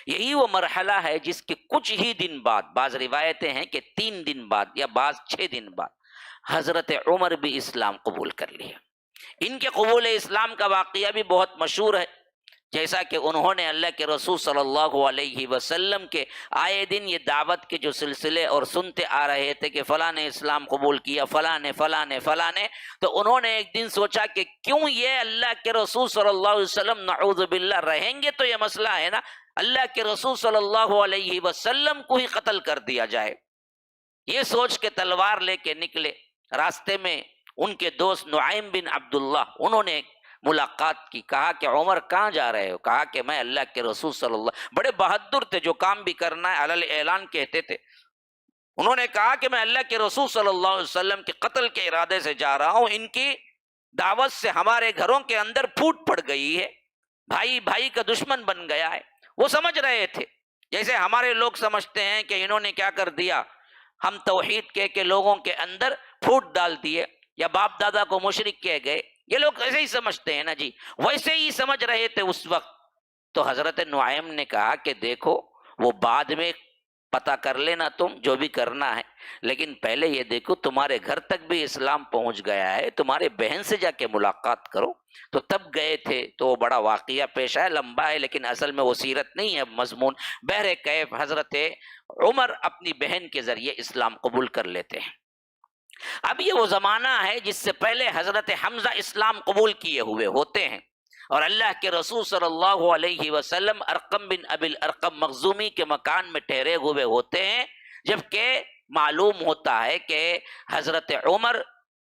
S3: یہی وہ مرحلہ ہے جس کے کچھ ہی دن بعد، بعض روایتیں ہیں کہ 3 دن بعد یا بعض 6 دن بعد، حضرت عمر بھی اسلام قبول کر لیا. ان کے قبول اسلام کا واقعہ بھی بہت مشہور ہے، جیسا کہ انہوں نے اللہ کے رسول صلی اللہ علیہ وسلم کے آئے دن یہ دعوت کے جو سلسلے اور سنتے آ رہے تھے کہ فلاں نے اسلام قبول کیا، فلاں نے فلاں نے فلاں نے، تو انہوں نے ایک دن سوچا کہ کیوں یہ اللہ کے رسول صلی اللہ علیہ وسلم نعوذ باللہ رہیں گے تو یہ مسئلہ ہے نا، اللہ کے رسول صلی اللہ علیہ وسلم کو ہی قتل کر دیا جائے. یہ سوچ کے تلوار لے کے نکلے. راستے میں ان کے دوست نعیم بن عبداللہ انہوں نے ملاقات کی. کہا کہ عمر کہاں جا رہے ہو؟ کہا کہ میں اللہ کے رسول صلی اللہ، بڑے بہادر تھے، جو کام بھی کرنا ہے علی اعلان کہتے تھے. انہوں نے کہا کہ میں اللہ کے رسول صلی اللہ علیہ وسلم کے قتل کے ارادے سے جا رہا ہوں، ان کی دعوت سے ہمارے گھروں کے اندر پھوٹ پڑ گئی ہے، بھائی بھائی کا دشمن بن گیا ہے. وہ سمجھ رہے تھے جیسے ہمارے لوگ سمجھتے ہیں کہ انہوں نے کیا کر دیا، ہم توحید کہہ کے لوگوں کے اندر پھوٹ ڈال دیے یا باپ دادا کو مشرک کہہ گئے. یہ لوگ ایسے ہی سمجھتے ہیں نا جی، ویسے ہی سمجھ رہے تھے اس وقت. تو حضرت نعیم نے کہا کہ دیکھو وہ بعد میں پتہ کر لینا تم جو بھی کرنا ہے، لیکن پہلے یہ دیکھو تمہارے گھر تک بھی اسلام پہنچ گیا ہے، تمہارے بہن سے جا کے ملاقات کرو. تو تب گئے تھے تو بڑا واقعہ پیش ہے، لمبا ہے لیکن اصل میں وہ سیرت نہیں ہے مضمون. بہر کیف حضرت عمر اپنی بہن کے ذریعے اسلام قبول کر لیتے ہیں. اب یہ وہ زمانہ ہے جس سے پہلے حضرت حمزہ اسلام قبول کیے ہوئے ہوتے ہیں اور اللہ کے رسول صلی اللہ علیہ وسلم ارقم بن ابی الارقم مخزومی کے مکان میں ٹھہرے ہوئے ہوتے ہیں، جبکہ معلوم ہوتا ہے کہ حضرت عمر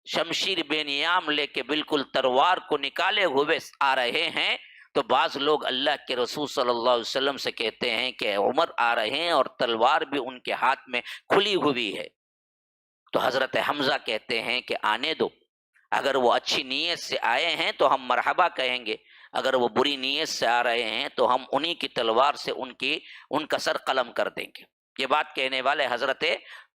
S3: شمشیر بے نیام لے کے بالکل تلوار کو نکالے ہوئے آ رہے ہیں، تو بعض لوگ اللہ کے رسول صلی اللہ علیہ وسلم سے کہتے ہیں کہ عمر آ رہے ہیں اور تلوار بھی ان کے ہاتھ میں کھلی ہوئی ہے، تو حضرت حمزہ کہتے ہیں کہ آنے دو، اگر وہ اچھی نیت سے آئے ہیں تو ہم مرحبا کہیں گے، اگر وہ بری نیت سے آ رہے ہیں تو ہم انہی کی تلوار سے ان کا سر قلم کر دیں گے۔ یہ بات کہنے والے حضرت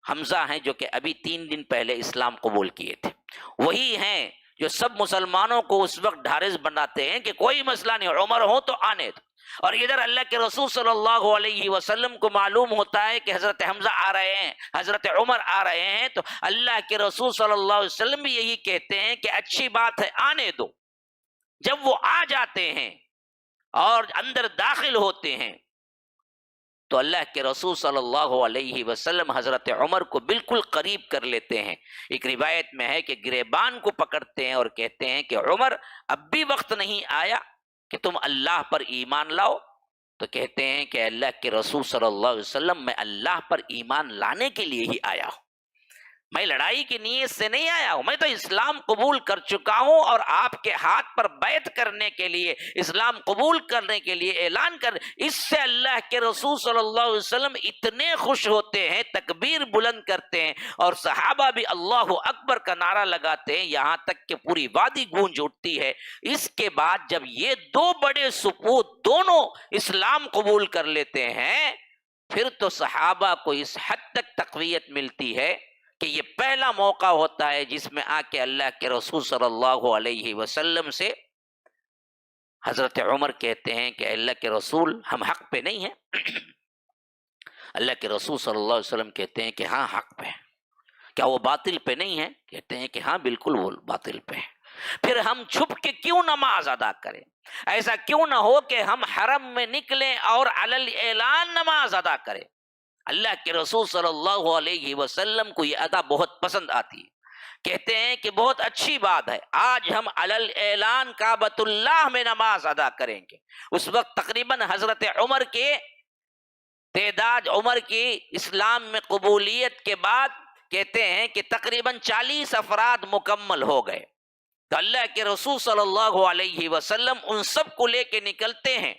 S3: حمزہ ہیں جو کہ ابھی 3 دن پہلے اسلام قبول کیے تھے، وہی ہیں جو سب مسلمانوں کو اس وقت ڈھارس بناتے ہیں کہ کوئی مسئلہ نہیں، عمر ہو تو آنے دو۔ اور ادھر اللہ کے رسول صلی اللہ علیہ وسلم کو معلوم ہوتا ہے کہ حضرت حمزہ آ رہے ہیں، حضرت عمر آ رہے ہیں، تو اللہ کے رسول صلی اللہ علیہ وسلم بھی یہی کہتے ہیں کہ اچھی بات ہے، آنے دو۔ جب وہ آ جاتے ہیں اور اندر داخل ہوتے ہیں تو اللہ کے رسول صلی اللہ علیہ وسلم حضرت عمر کو بالکل قریب کر لیتے ہیں۔ ایک روایت میں ہے کہ گریبان کو پکڑتے ہیں اور کہتے ہیں کہ عمر اب بھی وقت نہیں آیا کہ تم اللہ پر ایمان لاؤ؟ تو کہتے ہیں کہ اللہ کے رسول صلی اللہ علیہ وسلم میں اللہ پر ایمان لانے کے لیے ہی آیا ہوں، میں لڑائی کی نیت سے نہیں آیا ہوں، میں تو اسلام قبول کر چکا ہوں اور آپ کے ہاتھ پر بیعت کرنے کے لیے، اسلام قبول کرنے کے لیے اعلان کر۔ اس سے اللہ کے رسول صلی اللہ علیہ وسلم اتنے خوش ہوتے ہیں، تکبیر بلند کرتے ہیں اور صحابہ بھی اللہ اکبر کا نعرہ لگاتے ہیں، یہاں تک کہ پوری وادی گونج اٹھتی ہے۔ اس کے بعد جب یہ 2 بڑے سپوت دونوں اسلام قبول کر لیتے ہیں، پھر تو صحابہ کو اس حد تک تقویت ملتی ہے کہ یہ پہلا موقع ہوتا ہے جس میں آ کے اللہ کے رسول صلی اللہ علیہ وسلم سے حضرت عمر کہتے ہیں کہ اللہ کے رسول ہم حق پہ نہیں ہیں۔ اللہ کے رسول صلی اللہ علیہ وسلم کہتے ہیں کہ ہاں حق پہ ہیں۔ کیا وہ باطل پہ نہیں ہے؟ کہتے ہیں کہ ہاں بالکل وہ باطل پہ ہے۔ پھر ہم چھپ کے کیوں نماز ادا کریں؟ ایسا کیوں نہ ہو کہ ہم حرم میں نکلیں اور علی اعلان نماز ادا کریں۔ اللہ کے رسول صلی اللہ علیہ وسلم کو یہ ادا بہت پسند آتی ہے، کہتے ہیں کہ بہت اچھی بات ہے، آج ہم علی اعلان کعبۃ اللہ میں نماز ادا کریں گے۔ اس وقت تقریباً حضرت عمر کے تعداد، عمر کی اسلام میں قبولیت کے بعد کہتے ہیں کہ تقریباً 40 افراد مکمل ہو گئے، تو اللہ کے رسول صلی اللہ علیہ وسلم ان سب کو لے کے نکلتے ہیں،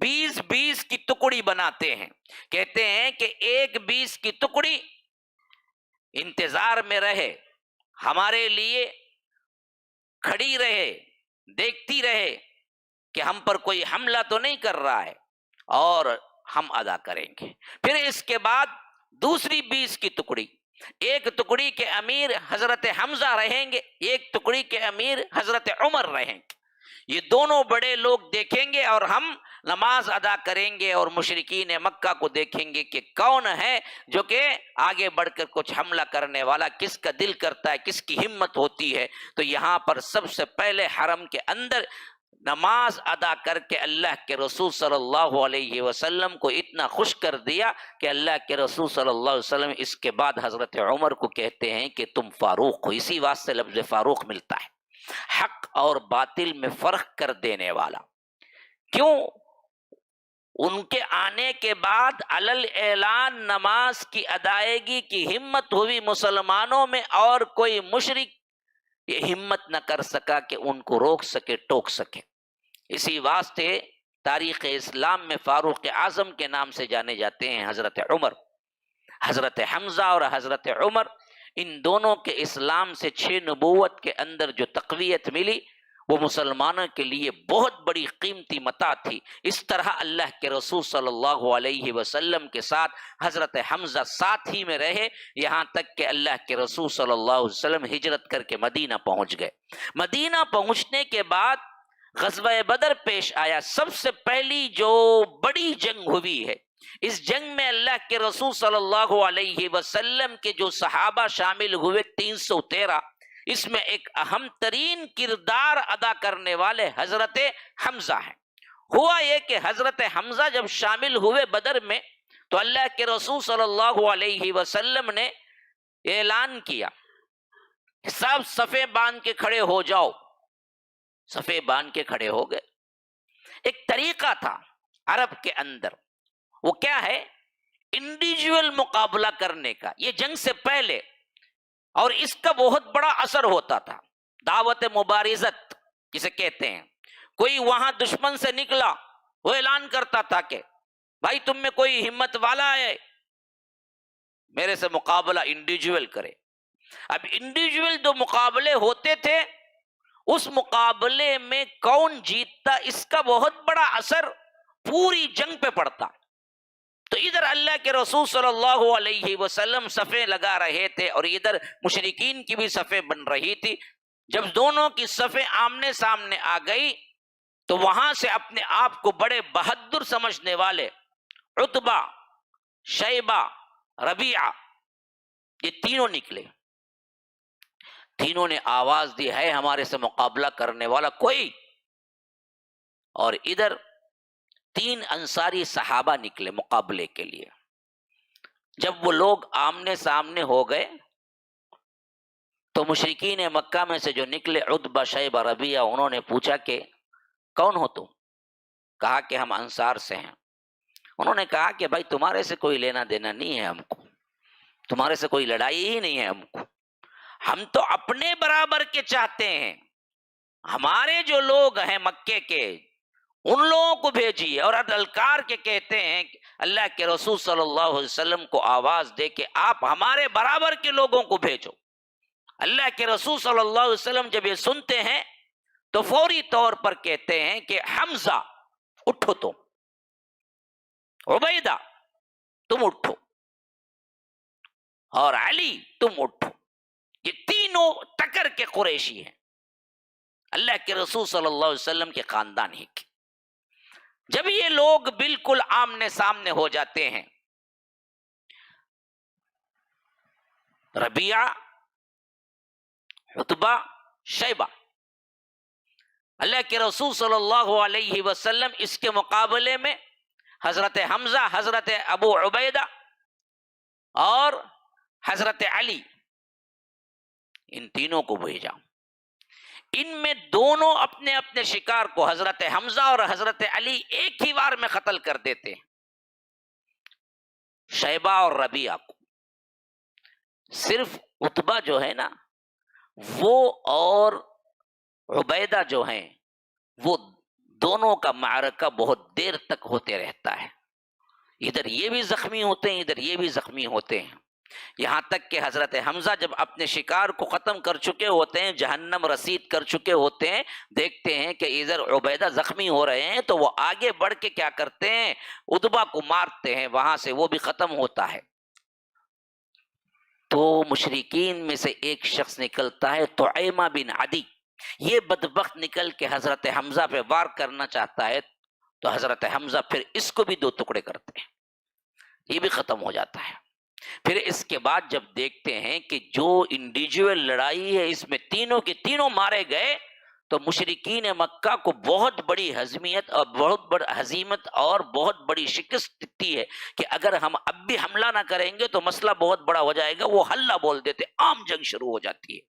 S3: 20 کی ٹکڑی بناتے ہیں، کہتے ہیں کہ ایک 20 کی ٹکڑی انتظار میں رہے، ہمارے لیے کھڑی رہے، دیکھتی رہے کہ ہم پر کوئی حملہ تو نہیں کر رہا ہے، اور ہم ادا کریں گے۔ پھر اس کے بعد دوسری 20 کی ٹکڑی، ایک ٹکڑی کے امیر حضرت حمزہ رہیں گے، ایک ٹکڑی کے امیر حضرت عمر رہیں گے، یہ دونوں بڑے لوگ دیکھیں گے اور ہم نماز ادا کریں گے، اور مشرکین مکہ کو دیکھیں گے کہ کون ہے جو کہ آگے بڑھ کر کچھ حملہ کرنے والا، کس کا دل کرتا ہے، کس کی ہمت ہوتی ہے۔ تو یہاں پر سب سے پہلے حرم کے اندر نماز ادا کر کے اللہ کے رسول صلی اللہ علیہ وسلم کو اتنا خوش کر دیا کہ اللہ کے رسول صلی اللہ علیہ وسلم اس کے بعد حضرت عمر کو کہتے ہیں کہ تم فاروق ہو، اسی واسطے لفظ فاروق ملتا ہے، حق اور باطل میں فرق کر دینے والا۔ کیوں؟ ان کے آنے کے بعد علل اعلان نماز کی ادائیگی کی ہمت ہوئی مسلمانوں میں، اور کوئی مشرک یہ ہمت نہ کر سکا کہ ان کو روک سکے، ٹوک سکے۔ اسی واسطے تاریخ اسلام میں فاروق اعظم کے نام سے جانے جاتے ہیں حضرت عمر۔ حضرت حمزہ اور حضرت عمر، ان دونوں کے اسلام سے 6 نبوت کے اندر جو تقویت ملی وہ مسلمانوں کے لیے بہت بڑی قیمتی متاع تھی۔ اس طرح اللہ کے رسول صلی اللہ علیہ وسلم کے ساتھ حضرت حمزہ ساتھ ہی میں رہے، یہاں تک کہ اللہ کے رسول صلی اللہ علیہ وسلم ہجرت کر کے مدینہ پہنچ گئے۔ مدینہ پہنچنے کے بعد غزوہ بدر پیش آیا، سب سے پہلی جو بڑی جنگ ہوئی ہے۔ اس جنگ میں اللہ کے رسول صلی اللہ علیہ وسلم کے جو صحابہ شامل ہوئے 313، اس میں ایک اہم ترین کردار ادا کرنے والے حضرت حمزہ ہیں۔ ہوا یہ کہ حضرت حمزہ جب شامل ہوئے بدر میں تو اللہ کے رسول صلی اللہ علیہ وسلم نے اعلان کیا، سب صفیں باندھ کے کھڑے ہو جاؤ۔ صفیں باندھ کے کھڑے ہو گئے۔ ایک طریقہ تھا عرب کے اندر، وہ کیا ہے انڈیویجول مقابلہ کرنے کا، یہ جنگ سے پہلے، اور اس کا بہت بڑا اثر ہوتا تھا، دعوت مبارزت جسے کہتے ہیں۔ کوئی وہاں دشمن سے نکلا، وہ اعلان کرتا تھا کہ بھائی تم میں کوئی ہمت والا ہے میرے سے مقابلہ انڈیویجول کرے۔ اب انڈیویجول جو مقابلے ہوتے تھے، اس مقابلے میں کون جیتتا اس کا بہت بڑا اثر پوری جنگ پہ پڑتا۔ تو ادھر اللہ کے رسول صلی اللہ علیہ وسلم صفیں لگا رہے تھے اور ادھر مشرکین کی بھی صفیں بن رہی تھی۔ جب دونوں کی صفیں آمنے سامنے آ گئی تو وہاں سے اپنے آپ کو بڑے بہادر سمجھنے والے عتبہ، شیبہ، ربیعہ، یہ تینوں نکلے۔ تینوں نے آواز دی ہے ہمارے سے مقابلہ کرنے والا کوئی؟ اور ادھر 3 انصاری صحابہ نکلے مقابلے کے لیے۔ جب وہ لوگ آمنے سامنے ہو گئے تو مشرکین مکہ میں سے جو نکلے عتبہ، شیبہ، ربیعہ، انہوں نے پوچھا کہ کون ہو تم؟ کہا کہ ہم انصار سے ہیں۔ انہوں نے کہا کہ بھائی تمہارے سے کوئی لینا دینا نہیں ہے ہم کو، تمہارے سے کوئی لڑائی ہی نہیں ہے ہم کو، ہم تو اپنے برابر کے چاہتے ہیں، ہمارے جو لوگ ہیں مکے کے ان لوگوں کو بھیجیے۔ اور للکار کے کہتے ہیں کہ اللہ کے رسول صلی اللہ علیہ وسلم کو آواز دے کہ آپ ہمارے برابر کے لوگوں کو بھیجو۔ اللہ کے رسول صلی اللہ علیہ وسلم جب یہ سنتے ہیں تو فوری طور پر کہتے ہیں کہ حمزہ اٹھو، تم عبیدہ تم اٹھو، اور علی تم اٹھو۔ یہ تینوں ٹکر کے قریشی ہیں، اللہ کے رسول صلی اللہ علیہ وسلم کے خاندان ہی کے۔ جب یہ لوگ بالکل آمنے سامنے ہو جاتے ہیں، ربیعہ، عتبہ، شیبہ، اللہ کے رسول صلی اللہ علیہ وسلم اس کے مقابلے میں حضرت حمزہ، حضرت ابو عبیدہ اور حضرت علی، ان تینوں کو بھیجا۔ ان میں دونوں اپنے اپنے شکار کو، حضرت حمزہ اور حضرت علی، ایک ہی وار میں قتل کر دیتے ہیں، شیبہ اور ربیعہ کو۔ صرف عتبہ جو ہے نا وہ اور عبیدہ جو ہیں، وہ دونوں کا معرکہ بہت دیر تک ہوتے رہتا ہے، ادھر یہ بھی زخمی ہوتے ہیں، ادھر یہ بھی زخمی ہوتے ہیں، یہاں تک کہ حضرت حمزہ جب اپنے شکار کو ختم کر چکے ہوتے ہیں، جہنم رسید کر چکے ہوتے ہیں، دیکھتے ہیں کہ ادھر عبیدہ زخمی ہو رہے ہیں، تو وہ آگے بڑھ کے کیا کرتے ہیں، عتبہ کو مارتے ہیں، وہاں سے وہ بھی ختم ہوتا ہے۔ تو مشرکین میں سے ایک شخص نکلتا ہے طعیمہ بن عدی، یہ بدبخت نکل کے حضرت حمزہ پہ وار کرنا چاہتا ہے، تو حضرت حمزہ پھر اس کو بھی 2 ٹکڑے کرتے ہیں، یہ بھی ختم ہو جاتا ہے۔ پھر اس کے بعد جب دیکھتے ہیں کہ جو انڈیویجول لڑائی ہے اس میں تینوں کے تینوں مارے گئے، تو مشرکین مکہ کو بہت بڑی ہزیمت اور بہت بڑی شکست دکھتی ہے کہ اگر ہم اب بھی حملہ نہ کریں گے تو مسئلہ بہت بڑا ہو جائے گا۔ وہ حلہ بول دیتے، عام جنگ شروع ہو جاتی ہے۔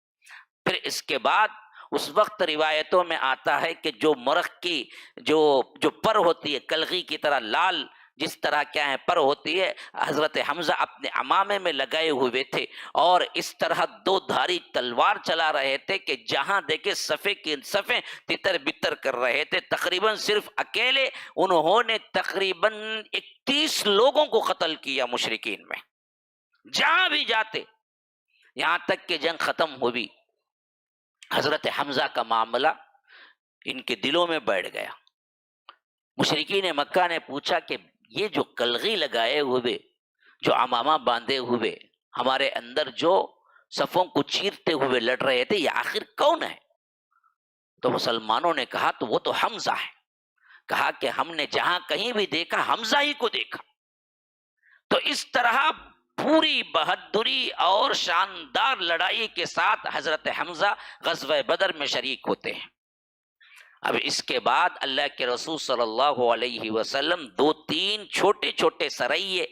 S3: پھر اس کے بعد اس وقت روایتوں میں آتا ہے کہ جو مرغ کی جو پر ہوتی ہے، کلغی کی طرح لال جس طرح کیا ہے پر ہوتی ہے، حضرت حمزہ اپنے عمامے میں لگائے ہوئے تھے اور اس طرح 2 دھاری تلوار چلا رہے تھے کہ جہاں دیکھے صفے کی صفیں تتر بتر کر رہے تھے۔ تقریباً صرف اکیلے انہوں نے تقریباً 31 لوگوں کو قتل کیا مشرکین میں، جہاں بھی جاتے، یہاں تک کہ جنگ ختم ہوئی۔ حضرت حمزہ کا معاملہ ان کے دلوں میں بیٹھ گیا۔ مشرکین مکہ نے پوچھا کہ یہ جو کلغی لگائے ہوئے، جو عمامہ باندھے ہوئے، ہمارے اندر جو صفوں کو چیرتے ہوئے لڑ رہے تھے، یہ آخر کون ہے؟ تو مسلمانوں نے کہا تو وہ تو حمزہ ہے۔ کہا کہ ہم نے جہاں کہیں بھی دیکھا حمزہ ہی کو دیکھا۔ تو اس طرح پوری بہادری اور شاندار لڑائی کے ساتھ حضرت حمزہ غزوہ بدر میں شریک ہوتے ہیں۔ اب اس کے بعد اللہ کے رسول صلی اللہ علیہ وسلم 2-3 چھوٹے چھوٹے سرائے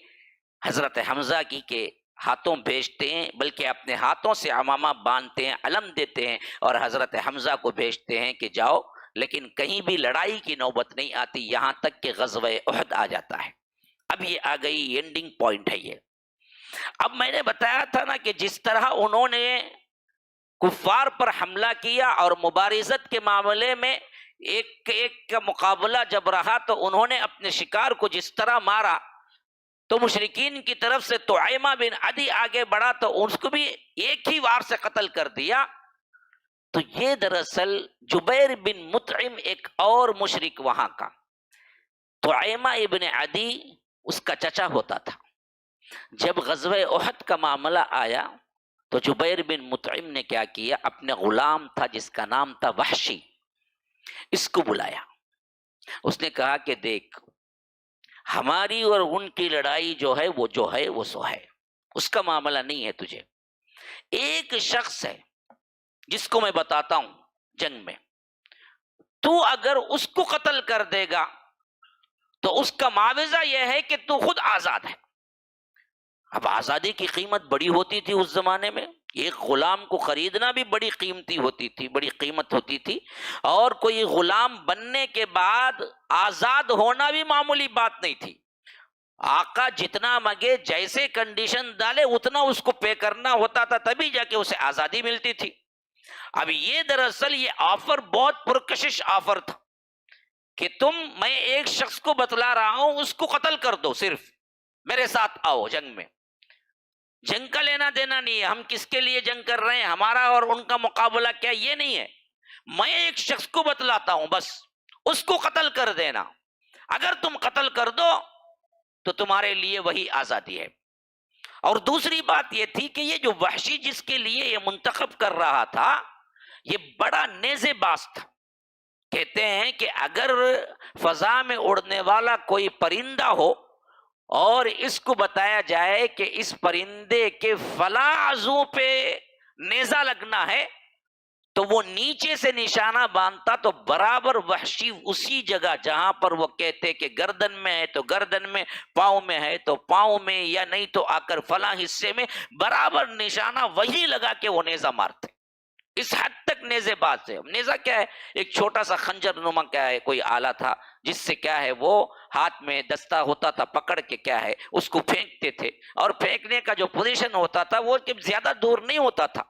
S3: حضرت حمزہ کی کے ہاتھوں بھیجتے ہیں، بلکہ اپنے ہاتھوں سے عمامہ باندھتے ہیں، علم دیتے ہیں اور حضرت حمزہ کو بھیجتے ہیں کہ جاؤ، لیکن کہیں بھی لڑائی کی نوبت نہیں آتی، یہاں تک کہ غزوہ احد آ جاتا ہے۔ اب یہ آ گئی اینڈنگ پوائنٹ ہے یہ. اب میں نے بتایا تھا نا کہ جس طرح انہوں نے کفار پر حملہ کیا اور مبارزت کے معاملے میں ایک کا مقابلہ جب رہا تو انہوں نے اپنے شکار کو جس طرح مارا تو مشرکین کی طرف سے طعیمہ بن عدی آگے بڑھا تو اس کو بھی ایک ہی وار سے قتل کر دیا. تو یہ دراصل جبیر بن مطعم ایک اور مشرک وہاں کا، طعیمہ ابن عدی اس کا چچا ہوتا تھا. جب غزوہ احد کا معاملہ آیا تو جبیر بن مطعم نے کیا کیا، اپنے غلام تھا جس کا نام تھا وحشی، اس کو بلایا. اس نے کہا کہ دیکھ، ہماری اور ان کی لڑائی جو ہے وہ سو ہے، اس کا معاملہ نہیں ہے تجھے. ایک شخص ہے جس کو میں بتاتا ہوں جنگ میں، تو اگر اس کو قتل کر دے گا تو اس کا معاوضہ یہ ہے کہ تو خود آزاد ہے. اب آزادی کی قیمت بڑی ہوتی تھی اس زمانے میں، ایک غلام کو خریدنا بھی بڑی قیمتی ہوتی تھی، بڑی قیمت ہوتی تھی، اور کوئی غلام بننے کے بعد آزاد ہونا بھی معمولی بات نہیں تھی. آقا جتنا مانگے، جیسے کنڈیشن ڈالے اتنا اس کو پے کرنا ہوتا تھا، تبھی جا کے اسے آزادی ملتی تھی. اب یہ دراصل یہ آفر بہت پرکشش آفر تھا کہ میں ایک شخص کو بتلا رہا ہوں، اس کو قتل کر دو، صرف میرے ساتھ آؤ جنگ میں. جنگ کا لینا دینا نہیں ہے، ہم کس کے لیے جنگ کر رہے ہیں، ہمارا اور ان کا مقابلہ کیا، یہ نہیں ہے. میں ایک شخص کو بتلاتا ہوں، بس اس کو قتل کر دینا. اگر تم قتل کر دو تو تمہارے لیے وہی آزادی ہے. اور دوسری بات یہ تھی کہ یہ جو وحشی جس کے لیے یہ منتخب کر رہا تھا، یہ بڑا نیزے باز تھا. کہتے ہیں کہ اگر فضا میں اڑنے والا کوئی پرندہ ہو اور اس کو بتایا جائے کہ اس پرندے کے فلاں عضو پہ نیزہ لگنا ہے تو وہ نیچے سے نشانہ باندھتا تو برابر وحشی اسی جگہ جہاں پر وہ کہتے کہ گردن میں ہے تو گردن میں، پاؤں میں ہے تو پاؤں میں، یا نہیں تو آ کر فلاں حصے میں، برابر نشانہ وہی لگا کے وہ نیزہ مارتے. اس حد تک نیزے باز ہے. نیزہ کیا ہے؟ ایک چھوٹا سا خنجر نما کیا ہے، کوئی آلہ تھا جس سے کیا ہے وہ ہاتھ میں دستہ ہوتا تھا، پکڑ کے کیا ہے اس کو پھینکتے تھے. اور پھینکنے کا جو پوزیشن ہوتا تھا وہ زیادہ دور نہیں ہوتا تھا،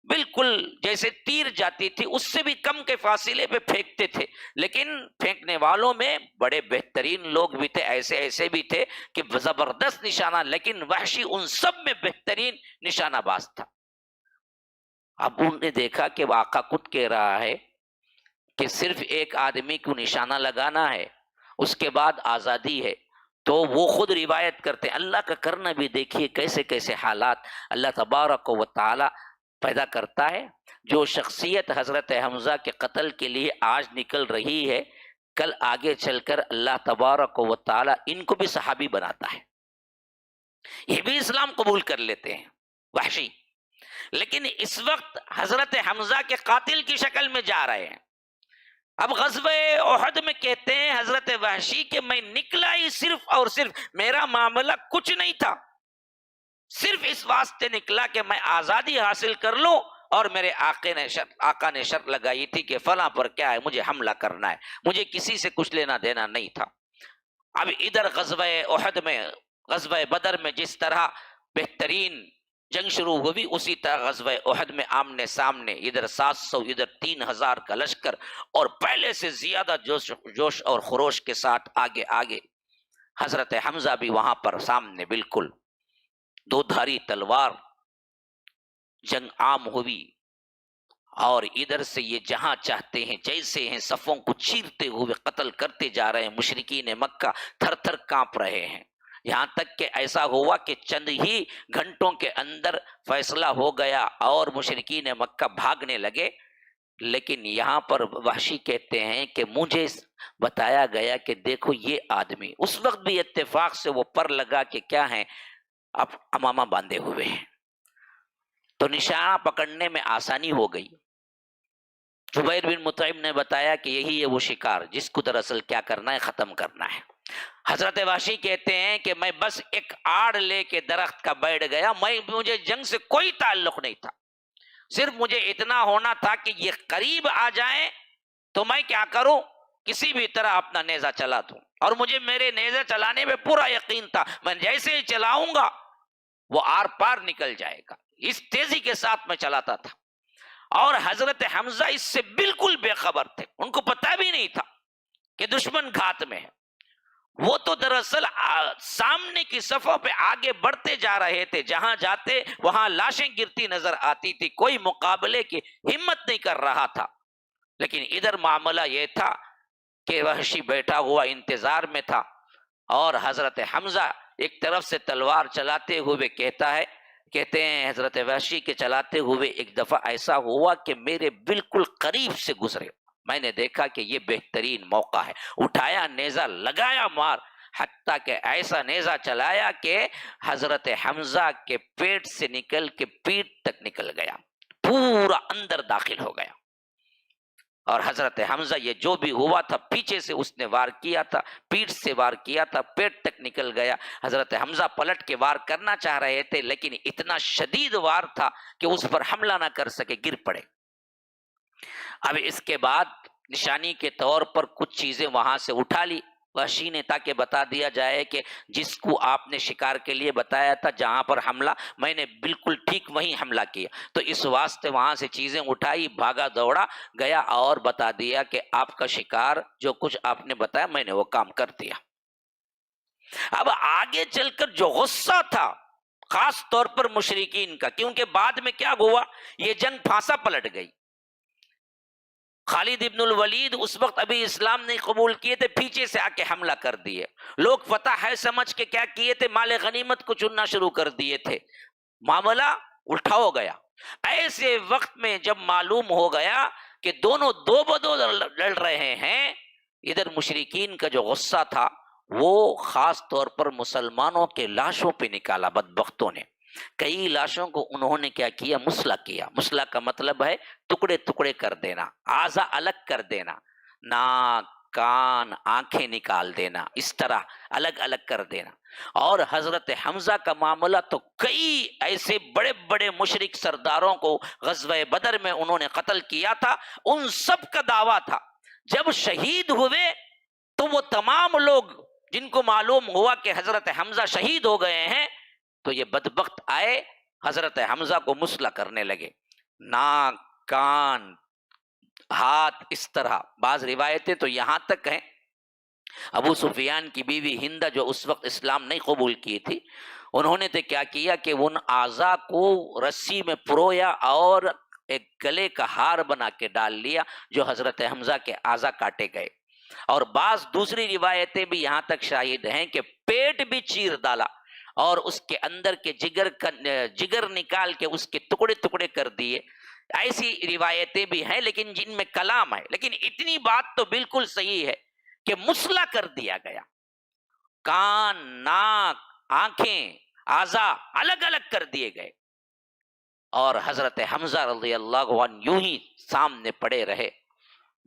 S3: بالکل جیسے تیر جاتی تھی اس سے بھی کم کے فاصلے پہ پھینکتے تھے. لیکن پھینکنے والوں میں بڑے بہترین لوگ بھی تھے، ایسے بھی تھے کہ زبردست نشانہ، لیکن وحشی ان سب میں بہترین نشانہ باز تھا. اب انہوں نے دیکھا کہ آقا خود کہہ رہا ہے کہ صرف ایک آدمی کو نشانہ لگانا ہے، اس کے بعد آزادی ہے. تو وہ خود روایت کرتے ہیں. اللہ کا کرنا بھی دیکھیے کیسے کیسے حالات اللہ تبارک و تعالی پیدا کرتا ہے. جو شخصیت حضرت حمزہ کے قتل کے لیے آج نکل رہی ہے، کل آگے چل کر اللہ تبارک و تعالی ان کو بھی صحابی بناتا ہے. یہ بھی اسلام قبول کر لیتے ہیں وحشی، لیکن اس وقت حضرت حمزہ کے قاتل کی شکل میں جا رہے ہیں. اب غزوہ احد میں کہتے ہیں حضرت وحشی کہ میں نکلا ہی صرف اور صرف، میرا معاملہ کچھ نہیں تھا، صرف اس واسطے نکلا کہ میں آزادی حاصل کر لوں. اور میرے آقا نے شرط لگائی تھی کہ فلاں پر کیا ہے مجھے حملہ کرنا ہے، مجھے کسی سے کچھ لینا دینا نہیں تھا. اب ادھر غزوہ احد میں، غزوہ بدر میں جس طرح بہترین جنگ شروع ہوئی، اسی طرح غزوہ احد میں آمنے سامنے، ادھر 700 ادھر 3000 کا لشکر، اور پہلے سے زیادہ جوش اور خروش کے ساتھ آگے حضرت حمزہ بھی وہاں پر سامنے، بالکل دو دھاری تلوار. جنگ عام ہوئی اور ادھر سے یہ جہاں چاہتے ہیں جیسے ہیں صفوں کو چیرتے ہوئے قتل کرتے جا رہے ہیں. مشرکین مکہ تھر تھر کانپ رہے ہیں، یہاں تک کہ ایسا ہوا کہ چند ہی گھنٹوں کے اندر فیصلہ ہو گیا اور مشرکین مکہ بھاگنے لگے. لیکن یہاں پر وحشی کہتے ہیں کہ مجھے بتایا گیا کہ دیکھو یہ آدمی، اس وقت بھی اتفاق سے وہ پر لگا کہ کیا ہیں، اب امامہ باندھے ہوئے ہیں، تو نشانہ پکڑنے میں آسانی ہو گئی. جبیر بن مطعم نے بتایا کہ یہی ہے وہ شکار جس کو دراصل کیا کرنا ہے، ختم کرنا ہے. حضرت وحشی کہتے ہیں کہ میں بس ایک آڑ لے کے درخت کا بیٹھ گیا، مجھے جنگ سے کوئی تعلق نہیں تھا، صرف مجھے اتنا ہونا تھا کہ یہ قریب آ جائیں تو میں کیا کروں، کسی بھی طرح اپنا نیزہ چلا دوں. اور مجھے میرے نیزہ چلانے میں پورا یقین تھا، میں جیسے ہی چلاؤں گا وہ آر پار نکل جائے گا، اس تیزی کے ساتھ میں چلاتا تھا۔ اور حضرت حمزہ اس سے بالکل بے خبر تھے، ان کو پتہ بھی نہیں تھا کہ دشمن گھات میں ہے۔ وہ تو دراصل سامنے کی صفوں پہ آگے بڑھتے جا رہے تھے، جہاں جاتے وہاں لاشیں گرتی نظر آتی تھی، کوئی مقابلے کی ہمت نہیں کر رہا تھا۔ لیکن ادھر معاملہ یہ تھا کہ وحشی بیٹھا ہوا انتظار میں تھا، اور حضرت حمزہ ایک طرف سے تلوار چلاتے ہوئے کہتے ہیں حضرت وحشی کے چلاتے ہوئے ایک دفعہ ایسا ہوا کہ میرے بالکل قریب سے گزرے، میں نے دیکھا کہ یہ بہترین موقع ہے، اٹھایا نیزہ لگایا مار، حتیٰ کہ ایسا نیزہ چلایا کہ حضرت حمزہ کے پیٹ سے نکل کے پیٹ تک نکل گیا، پورا اندر داخل ہو گیا۔ اور حضرت حمزہ یہ جو بھی ہوا تھا پیچھے سے اس نے وار کیا تھا، پیٹ سے وار کیا تھا، پیٹ تک نکل گیا۔ حضرت حمزہ پلٹ کے وار کرنا چاہ رہے تھے، لیکن اتنا شدید وار تھا کہ اس پر حملہ نہ کر سکے، گر پڑے۔ اب اس کے بعد نشانی کے طور پر کچھ چیزیں وہاں سے اٹھا لی وحشی نے، تاکہ بتا دیا جائے کہ جس کو آپ نے شکار کے لیے بتایا تھا جہاں پر حملہ، میں نے بالکل ٹھیک وہیں حملہ کیا۔ تو اس واسطے وہاں سے چیزیں اٹھائی، بھاگا دوڑا گیا اور بتا دیا کہ آپ کا شکار جو کچھ آپ نے بتایا میں نے وہ کام کر دیا۔ اب آگے چل کر جو غصہ تھا خاص طور پر مشرکین کا، کیونکہ بعد میں کیا ہوا، یہ جنگ پھانسا پلٹ گئی۔ خالد ابن الولید اس وقت ابھی اسلام نہیں قبول کیے تھے، پیچھے سے آ کے حملہ کر دیے، لوگ فتح ہے سمجھ کے کیا کیے تھے، مال غنیمت کو چننا شروع کر دیے تھے، معاملہ الٹا ہو گیا۔ ایسے وقت میں جب معلوم ہو گیا کہ دونوں دو بدو لڑ رہے ہیں، ادھر مشرکین کا جو غصہ تھا وہ خاص طور پر مسلمانوں کے لاشوں پہ نکالا بدبختوں نے۔ کئی لاشوں کو انہوں نے کیا کیا، مسلح کیا۔ مسلح کا مطلب ہے ٹکڑے ٹکڑے کر دینا، اعضاء الگ کر دینا، ناک کان آنکھیں نکال دینا، اس طرح الگ الگ کر دینا۔ اور حضرت حمزہ کا معاملہ تو کئی ایسے بڑے بڑے مشرک سرداروں کو غزوہ بدر میں انہوں نے قتل کیا تھا، ان سب کا دعویٰ تھا جب شہید ہوئے تو وہ تمام لوگ جن کو معلوم ہوا کہ حضرت حمزہ شہید ہو گئے ہیں تو یہ بدبخت آئے حضرت حمزہ کو مسلح کرنے لگے، ناک کان ہاتھ اس طرح۔ بعض روایتیں تو یہاں تک ہیں ابو سفیان کی بیوی ہندہ جو اس وقت اسلام نہیں قبول کی تھی، انہوں نے تو کیا کیا کہ ان اعضاء کو رسی میں پرویا اور ایک گلے کا ہار بنا کے ڈال لیا جو حضرت حمزہ کے اعضاء کاٹے گئے۔ اور بعض دوسری روایتیں بھی یہاں تک شاہد ہیں کہ پیٹ بھی چیر ڈالا اور اس کے اندر کے جگر نکال کے اس کے ٹکڑے ٹکڑے کر دیے۔ ایسی روایتیں بھی ہیں لیکن جن میں کلام ہے، لیکن اتنی بات تو بالکل صحیح ہے کہ مسلح کر دیا گیا، کان ناک آنکھیں اعضاء الگ الگ کر دیے گئے، اور حضرت حمزہ رضی اللہ عنہ یوں ہی سامنے پڑے رہے۔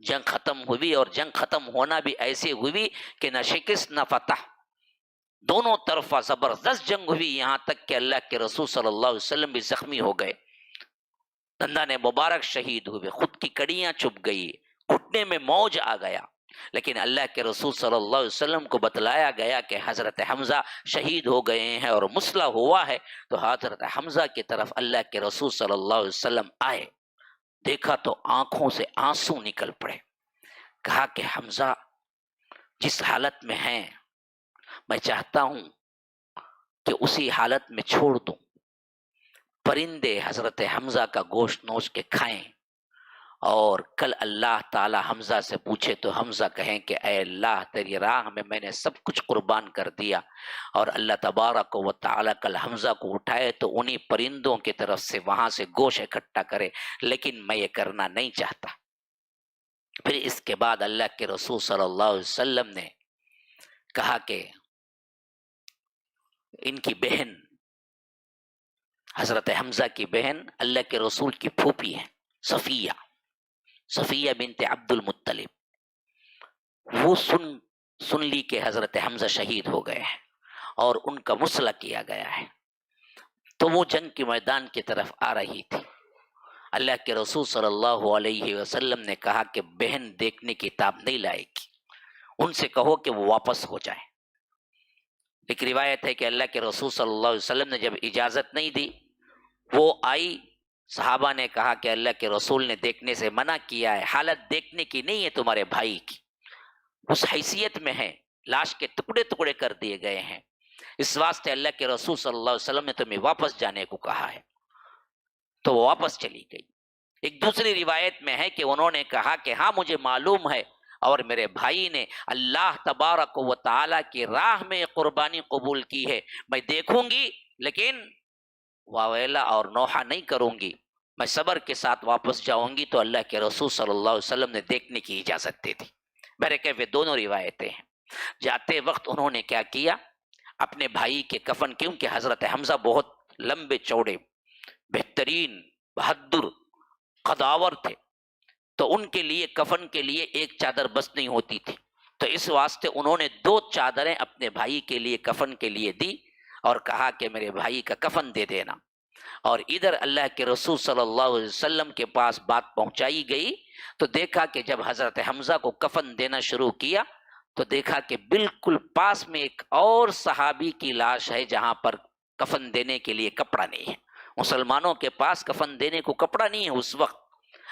S3: جنگ ختم ہوئی، اور جنگ ختم ہونا بھی ایسی ہوئی کہ نہ شکست نہ فتح، دونوں طرفہ زبردست جنگ ہوئی، یہاں تک کہ اللہ کے رسول صلی اللہ علیہ وسلم بھی زخمی ہو گئے، دندان مبارک شہید ہوئے، خود کی کڑیاں چپ گئی، گھٹنے میں موج آ گیا۔ لیکن اللہ کے رسول صلی اللہ علیہ وسلم کو بتلایا گیا کہ حضرت حمزہ شہید ہو گئے ہیں اور مسلح ہوا ہے، تو حضرت حمزہ کی طرف اللہ کے رسول صلی اللہ علیہ وسلم آئے، دیکھا تو آنکھوں سے آنسو نکل پڑے، کہا کہ حمزہ جس حالت میں ہیں میں چاہتا ہوں کہ اسی حالت میں چھوڑ دوں، پرندے حضرت حمزہ کا گوشت نوچ کے کھائیں، اور کل اللہ تعالی حمزہ سے پوچھے تو حمزہ کہیں کہ اے اللہ تیری راہ میں نے سب کچھ قربان کر دیا، اور اللہ تبارک و تعالی کل حمزہ کو اٹھائے تو انہی پرندوں کی طرف سے وہاں سے گوشت اکٹھا کرے، لیکن میں یہ کرنا نہیں چاہتا۔ پھر اس کے بعد اللہ کے رسول صلی اللہ علیہ وسلم نے کہا کہ ان کی بہن حضرت حمزہ کی بہن اللہ کے رسول کی پھوپھی ہے صفیہ بنت عبد المطلب، وہ سن لی کہ حضرت حمزہ شہید ہو گئے ہیں اور ان کا مسلح کیا گیا ہے، تو وہ جنگ کے میدان کی طرف آ رہی تھی۔ اللہ کے رسول صلی اللہ علیہ وسلم نے کہا کہ بہن دیکھنے کی تاب نہیں لائے گی، ان سے کہو کہ وہ واپس ہو جائیں۔ ایک روایت ہے کہ اللہ کے رسول صلی اللہ علیہ وسلم نے جب اجازت نہیں دی، وہ آئی، صحابہ نے کہا کہ اللہ کے رسول نے دیکھنے سے منع کیا ہے، حالت دیکھنے کی نہیں ہے تمہارے بھائی کی، اس حیثیت میں ہے، لاش کے ٹکڑے ٹکڑے کر دیے گئے ہیں، اس واسطے اللہ کے رسول صلی اللہ علیہ وسلم نے تمہیں واپس جانے کو کہا ہے۔ تو وہ واپس چلی گئی۔ ایک دوسری روایت میں ہے کہ انہوں نے کہا کہ ہاں مجھے معلوم ہے اور میرے بھائی نے اللہ تبارک و تعالی کی راہ میں قربانی قبول کی ہے، میں دیکھوں گی لیکن واویلا اور نوحہ نہیں کروں گی، میں صبر کے ساتھ واپس جاؤں گی۔ تو اللہ کے رسول صلی اللہ علیہ وسلم نے دیکھنے کی اجازت دے دی۔ بہرکیف یہ دونوں روایتیں ہیں۔ جاتے وقت انہوں نے کیا کیا، اپنے بھائی کے کفن، کیونکہ حضرت حمزہ بہت لمبے چوڑے، بہترین، بہادر، قداور تھے، تو ان کے لیے کفن کے لیے ایک چادر بس نہیں ہوتی تھی، تو اس واسطے انہوں نے 2 چادریں اپنے بھائی کے لیے کفن کے لیے دی اور کہا کہ میرے بھائی کا کفن دے دینا۔ اور ادھر اللہ کے رسول صلی اللہ علیہ وسلم کے پاس بات پہنچائی گئی تو دیکھا کہ جب حضرت حمزہ کو کفن دینا شروع کیا تو دیکھا کہ بالکل پاس میں ایک اور صحابی کی لاش ہے جہاں پر کفن دینے کے لیے کپڑا نہیں ہے۔ مسلمانوں کے پاس کفن دینے کو کپڑا نہیں ہے اس وقت۔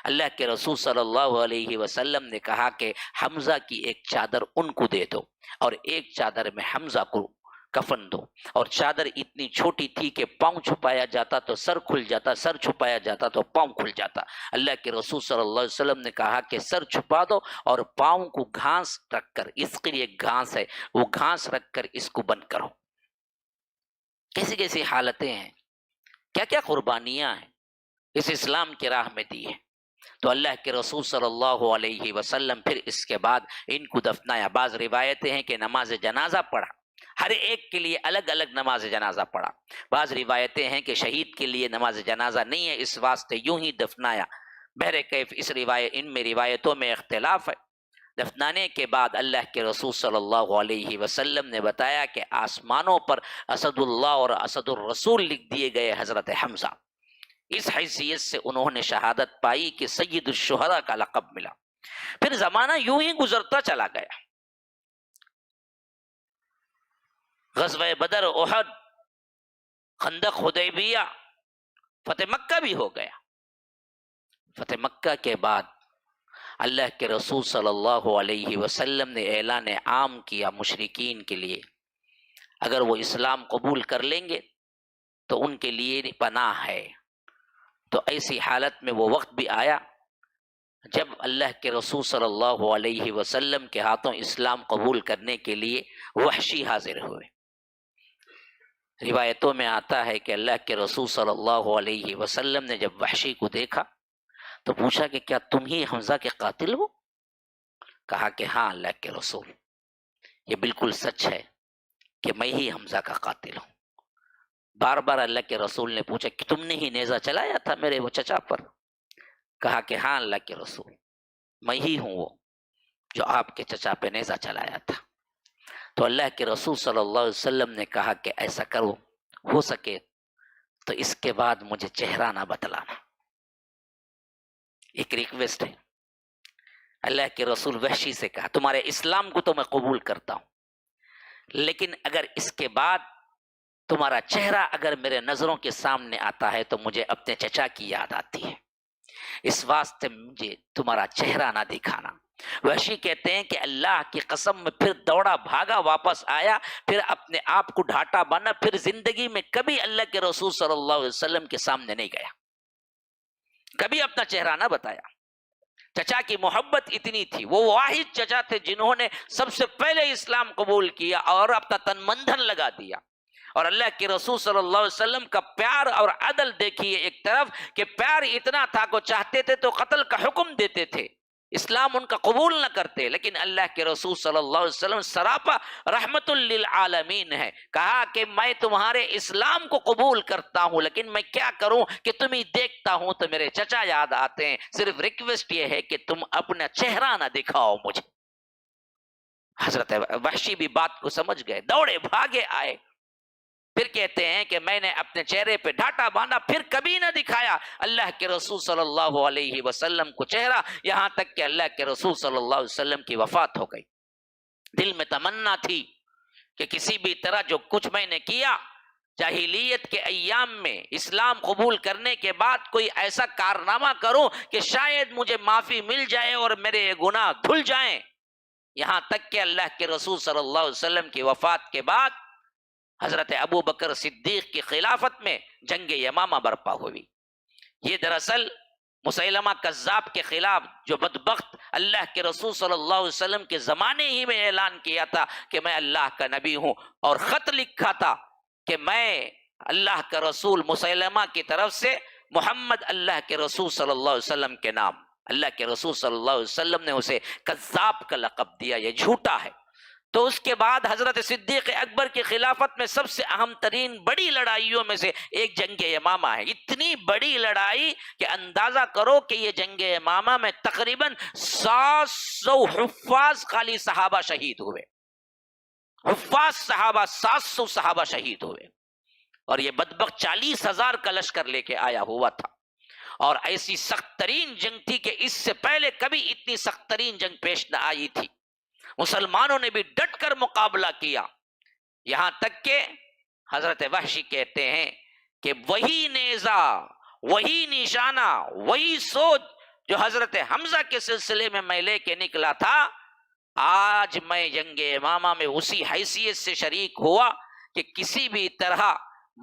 S3: اللہ کے رسول صلی اللہ علیہ وسلم نے کہا کہ حمزہ کی ایک چادر ان کو دے دو اور ایک چادر میں حمزہ کو کفن دو۔ اور چادر اتنی چھوٹی تھی کہ پاؤں چھپایا جاتا تو سر کھل جاتا، سر چھپایا جاتا تو پاؤں کھل جاتا۔ اللہ کے رسول صلی اللہ علیہ وسلم نے کہا کہ سر چھپا دو اور پاؤں کو گھاس رکھ کر، اس کے لیے گھاس ہے، وہ گھاس رکھ کر اس کو بند کرو۔ کیسی کیسی حالتیں ہیں، کیا کیا قربانیاں ہیں اس اسلام کی راہ میں دی ہیں۔ تو اللہ کے رسول صلی اللہ علیہ وسلم پھر اس کے بعد ان کو دفنایا۔ بعض روایتیں ہیں کہ نماز جنازہ پڑھا، ہر ایک کے لیے الگ الگ نماز جنازہ پڑھا۔ بعض روایتیں ہیں کہ شہید کے لیے نماز جنازہ نہیں ہے، اس واسطے یوں ہی دفنایا۔ بہرکیف ان میں روایتوں میں اختلاف ہے۔ دفنانے کے بعد اللہ کے رسول صلی اللہ علیہ وسلم نے بتایا کہ آسمانوں پر اسد اللہ اور اسد الرسول لکھ دیے گئے حضرت حمزہ۔ اس حیثیت سے انہوں نے شہادت پائی کہ سید الشہداء کا لقب ملا۔ پھر زمانہ یوں ہی گزرتا چلا گیا، غزوہ بدر، احد، خندق، حدیبیہ، فتح مکہ بھی ہو گیا۔ فتح مکہ کے بعد اللہ کے رسول صلی اللہ علیہ وسلم نے اعلان عام کیا مشرکین کے لیے، اگر وہ اسلام قبول کر لیں گے تو ان کے لیے پناہ ہے۔ تو ایسی حالت میں وہ وقت بھی آیا جب اللہ کے رسول صلی اللہ علیہ وسلم کے ہاتھوں اسلام قبول کرنے کے لیے وحشی حاضر ہوئے۔ روایتوں میں آتا ہے کہ اللہ کے رسول صلی اللہ علیہ وسلم نے جب وحشی کو دیکھا تو پوچھا کہ کیا تم ہی حمزہ کے قاتل ہو؟ کہا کہ ہاں اللہ کے رسول، یہ بالکل سچ ہے کہ میں ہی حمزہ کا قاتل ہوں۔ بار بار اللہ کے رسول نے پوچھا کہ تم نے ہی نیزہ چلایا تھا میرے وہ چچا پر؟ کہا کہ ہاں اللہ کے رسول، میں ہی ہوں وہ جو آپ کے چچا پہ نیزہ چلایا تھا۔ تو اللہ کے رسول صلی اللہ علیہ وسلم نے کہا کہ ایسا کرو، ہو سکے تو اس کے بعد مجھے چہرہ نہ بتلانا۔ ایک ریکویسٹ ہے۔ اللہ کے رسول وحشی سے کہا تمہارے اسلام کو تو میں قبول کرتا ہوں، لیکن اگر اس کے بعد تمہارا چہرہ اگر میرے نظروں کے سامنے آتا ہے تو مجھے اپنے چچا کی یاد آتی ہے، اس واسطے مجھے تمہارا چہرہ نہ دکھانا۔ وحشی کہتے ہیں کہ اللہ کی قسم میں پھر دوڑا بھاگا، واپس آیا، پھر اپنے آپ کو ڈھاٹا باندھا، پھر زندگی میں کبھی اللہ کے رسول صلی اللہ علیہ وسلم کے سامنے نہیں گیا، کبھی اپنا چہرہ نہ بتایا۔ چچا کی محبت اتنی تھی، وہ واحد چچا تھے جنہوں نے سب سے پہلے اسلام قبول کیا اور اپنا تن من دھن لگا دیا۔ اور اللہ کے رسول صلی اللہ علیہ وسلم کا پیار اور عدل دیکھیے، ایک طرف کہ پیار اتنا تھا کہ چاہتے تھے تو قتل کا حکم دیتے تھے، اسلام ان کا قبول نہ کرتے، لیکن اللہ کے رسول صلی اللہ علیہ وسلم سراپا رحمت للعالمین ہے، کہا کہ میں تمہارے اسلام کو قبول کرتا ہوں، لیکن میں کیا کروں کہ تمہیں دیکھتا ہوں تو میرے چچا یاد آتے ہیں، صرف ریکویسٹ یہ ہے کہ تم اپنا چہرہ نہ دکھاؤ مجھے۔ حضرت وحشی بھی بات کو سمجھ گئے، دوڑے بھاگے آئے، پھر کہتے ہیں کہ میں نے اپنے چہرے پہ ڈھاٹا باندھا، پھر کبھی نہ دکھایا اللہ کے رسول صلی اللہ علیہ وسلم کو چہرہ، یہاں تک کہ اللہ کے رسول صلی اللہ علیہ وسلم کی وفات ہو گئی۔ دل میں تمنا تھی کہ کسی بھی طرح جو کچھ میں نے کیا جاہلیت کے ایام میں اسلام قبول کرنے کے بعد کوئی ایسا کارنامہ کروں کہ شاید مجھے معافی مل جائے اور میرے گناہ دھل جائیں. یہاں تک کہ اللہ کے رسول صلی اللہ علیہ وسلم کی وفات کے بعد حضرت ابو بکر صدیق کی خلافت میں جنگ یمامہ برپا ہوئی. یہ دراصل مسیلمہ کذاب کے خلاف جو بدبخت اللہ کے رسول صلی اللہ علیہ وسلم کے زمانے ہی میں اعلان کیا تھا کہ میں اللہ کا نبی ہوں، اور خط لکھا تھا کہ میں اللہ کا رسول، مسیلمہ کی طرف سے محمد اللہ کے رسول صلی اللہ علیہ وسلم کے نام، اللہ کے رسول صلی اللہ علیہ وسلم نے اسے کذاب کا لقب دیا، یہ جھوٹا ہے. تو اس کے بعد حضرت صدیق اکبر کی خلافت میں سب سے اہم ترین بڑی لڑائیوں میں سے ایک جنگ یمامہ ہے. اتنی بڑی لڑائی کہ اندازہ کرو کہ یہ جنگ یمامہ میں تقریباً 700 حفاظ خالی صحابہ شہید ہوئے. حفاظ صحابہ 700 صحابہ شہید ہوئے، اور یہ بدبخت 40,000 کا لشکر لے کے آیا ہوا تھا. اور ایسی سخت ترین جنگ تھی کہ اس سے پہلے کبھی اتنی سخت ترین جنگ پیش نہ آئی تھی. مسلمانوں نے بھی ڈٹ کر مقابلہ کیا، یہاں تک کہ حضرت وحشی کہتے ہیں کہ وہی نیزہ، وہی نشانہ، وہی سوچ جو حضرت حمزہ کے سلسلے میں لے کے نکلا تھا، آج میں جنگ امامہ میں اسی حیثیت سے شریک ہوا کہ کسی بھی طرح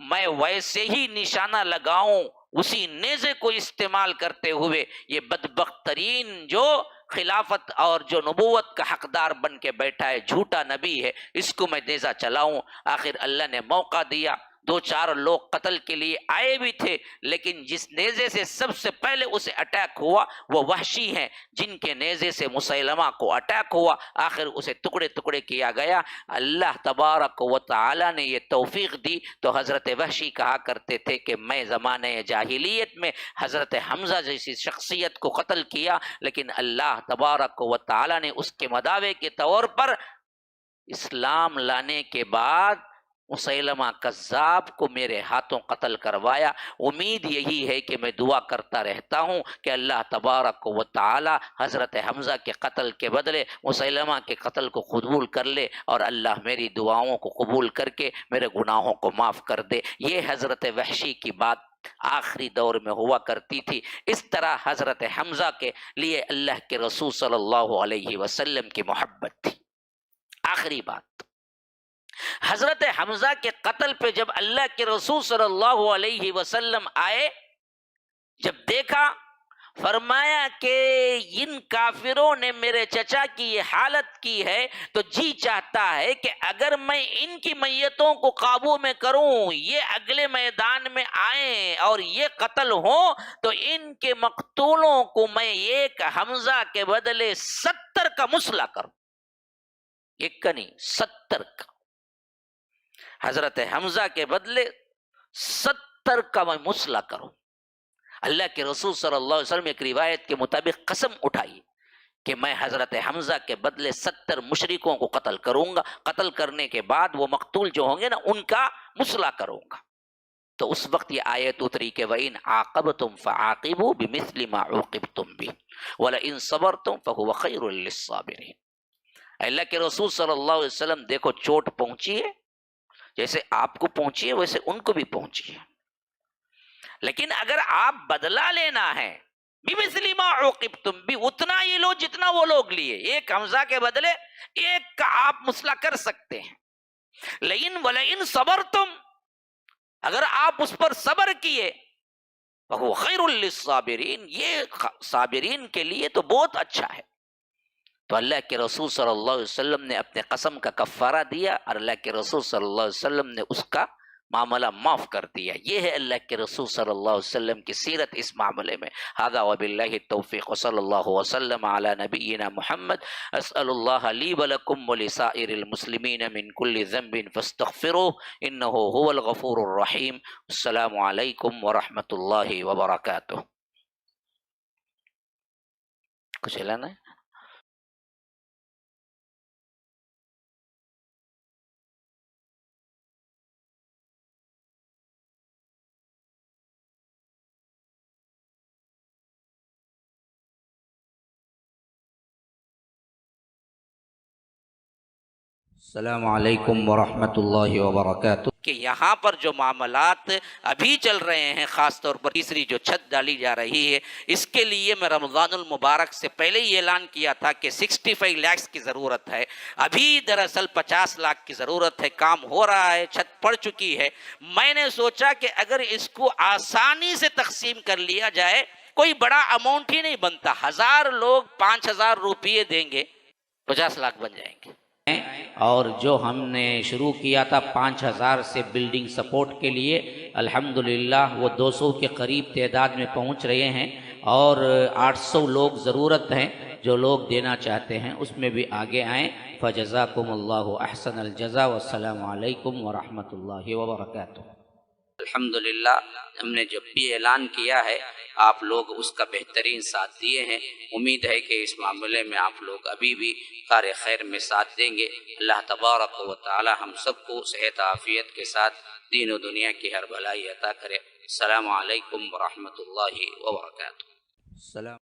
S3: میں ویسے ہی نشانہ لگاؤں، اسی نیزے کو استعمال کرتے ہوئے یہ بدبخت ترین جو خلافت اور جو نبوت کا حقدار بن کے بیٹھا ہے، جھوٹا نبی ہے، اس کو میں نیزہ چلاؤں. آخر اللہ نے موقع دیا. 2-4 لوگ قتل کے لیے آئے بھی تھے، لیکن جس نیزے سے سب سے پہلے اسے اٹیک ہوا وہ وحشی ہیں، جن کے نیزے سے مسیلمہ کو اٹیک ہوا. آخر اسے ٹکڑے ٹکڑے کیا گیا. اللہ تبارک و تعالی نے یہ توفیق دی. تو حضرت وحشی کہا کرتے تھے کہ میں زمانے جاہلیت میں حضرت حمزہ جیسی شخصیت کو قتل کیا، لیکن اللہ تبارک و تعالی نے اس کے مداوے کے طور پر اسلام لانے کے بعد مسیلمہ کذاب کو میرے ہاتھوں قتل کروایا. امید یہی ہے کہ میں دعا کرتا رہتا ہوں کہ اللہ تبارک و تعالی حضرت حمزہ کے قتل کے بدلے مسیلمہ کے قتل کو قبول کر لے، اور اللہ میری دعاؤں کو قبول کر کے میرے گناہوں کو معاف کر دے. یہ حضرت وحشی کی بات آخری دور میں ہوا کرتی تھی. اس طرح حضرت حمزہ کے لیے اللہ کے رسول صلی اللہ علیہ وسلم کی محبت تھی. آخری بات، حضرت حمزہ کے قتل پہ جب اللہ کے رسول صلی اللہ علیہ وسلم آئے، جب دیکھا، فرمایا کہ ان کافروں نے میرے چچا کی یہ حالت کی ہے تو جی چاہتا ہے کہ اگر میں ان کی میتوں کو قابو میں کروں، یہ اگلے میدان میں آئیں اور یہ قتل ہوں، تو ان کے مقتولوں کو میں ایک حمزہ کے بدلے 70 کا مسلح کروں. ایک کا نہیں، 70 کا. حضرت حمزہ کے بدلے 70 کا میں مسلح کروں. اللہ کے رسول صلی اللہ علیہ وسلم ایک روایت کے مطابق قسم اٹھائی کہ میں حضرت حمزہ کے بدلے 70 مشرکوں کو قتل کروں گا. قتل کرنے کے بعد وہ مقتول جو ہوں گے نا، ان کا مسلح کروں گا. تو اس وقت یہ آیت اتری کہ وَإِنْ عَاقَبْتُمْ فَعَاقِبُوا بِمِثْلِ مَا عُوقِبْتُمْ بِهِ وَلَئِنْ صَبَرْتُمْ فَهُوَ خَيْرٌ لِلصَّابِرِينَ. اللہ کے رسول صلی اللہ علیہ وسلم دیکھو چوٹ پہنچی ہے، جیسے آپ کو پہنچی ہے ویسے ان کو بھی پہنچی ہے، لیکن اگر آپ بدلہ لینا ہے بِمِثْلِ مَا عُوقِبْتُمْ بِهِ، اتنا ہی لو جتنا وہ لوگ لیے. ایک حمزہ کے بدلے ایک کا آپ مسلح کر سکتے ہیں. لیکن وَلَئِنْ صَبَرْتُمْ، اگر آپ اس پر صبر کیے، وَهُوَ خَيْرٌ لِلصَّابِرِينَ، یہ صابرین کے لیے تو بہت اچھا ہے. تو اللہ کے رسول صلی اللہ علیہ وسلم نے اپنے قسم کا کفارہ دیا، اور اللہ کے رسول صلی اللہ علیہ وسلم نے اس کا معاملہ معاف کر دیا. یہ ہے اللہ کے رسول صلی اللہ علیہ وسلم کی سیرت اس معاملے میں. ھذا وباللہ التوفیق وصلی اللہ وسلم علی نبینا محمد. اسأل اللہ لی ولکم ولسائر المسلمین من کل ذنب فاستغفروه انہ هو الغفور الرحیم. السلام علیکم ورحمۃ اللہ وبرکاتہ. کچھ اعلان ہے؟ السلام علیکم ورحمۃ اللہ وبرکاتہ۔ کہ یہاں پر جو معاملات ابھی چل رہے ہیں، خاص طور پر تیسری جو چھت ڈالی جا رہی ہے، اس کے لیے میں رمضان المبارک سے پہلے ہی اعلان کیا تھا کہ 65 لاکھ کی ضرورت ہے۔ ابھی دراصل 50 لاکھ کی ضرورت ہے، کام ہو رہا ہے، چھت پڑ چکی ہے۔ میں نے سوچا کہ اگر اس کو آسانی سے تقسیم کر لیا جائے، کوئی بڑا اماؤنٹ ہی نہیں بنتا، 1000 لوگ 5000 روپیے دیں گے، 50 لاکھ بن جائیں گے۔ اور جو ہم نے شروع کیا تھا 5000 سے بلڈنگ سپورٹ کے لیے، الحمدللہ وہ 200 کے قریب تعداد میں پہنچ رہے ہیں، اور 800 لوگ ضرورت ہیں جو لوگ دینا چاہتے ہیں، اس میں بھی آگے آئیں۔ فجزاکم اللہ احسن الجزا، والسلام علیکم ورحمۃ اللہ وبرکاتہ۔ الحمدللہ ہم نے جب بھی اعلان کیا ہے آپ لوگ اس کا بہترین ساتھ دیے ہیں۔ امید ہے کہ اس معاملے میں آپ لوگ ابھی بھی کار خیر میں ساتھ دیں گے۔ اللہ تبارک و تعالی ہم سب کو صحت عافیت کے ساتھ دین و دنیا کی ہر بھلائی عطا کرے۔ السلام علیکم ورحمۃ اللہ وبرکاتہ۔ السلام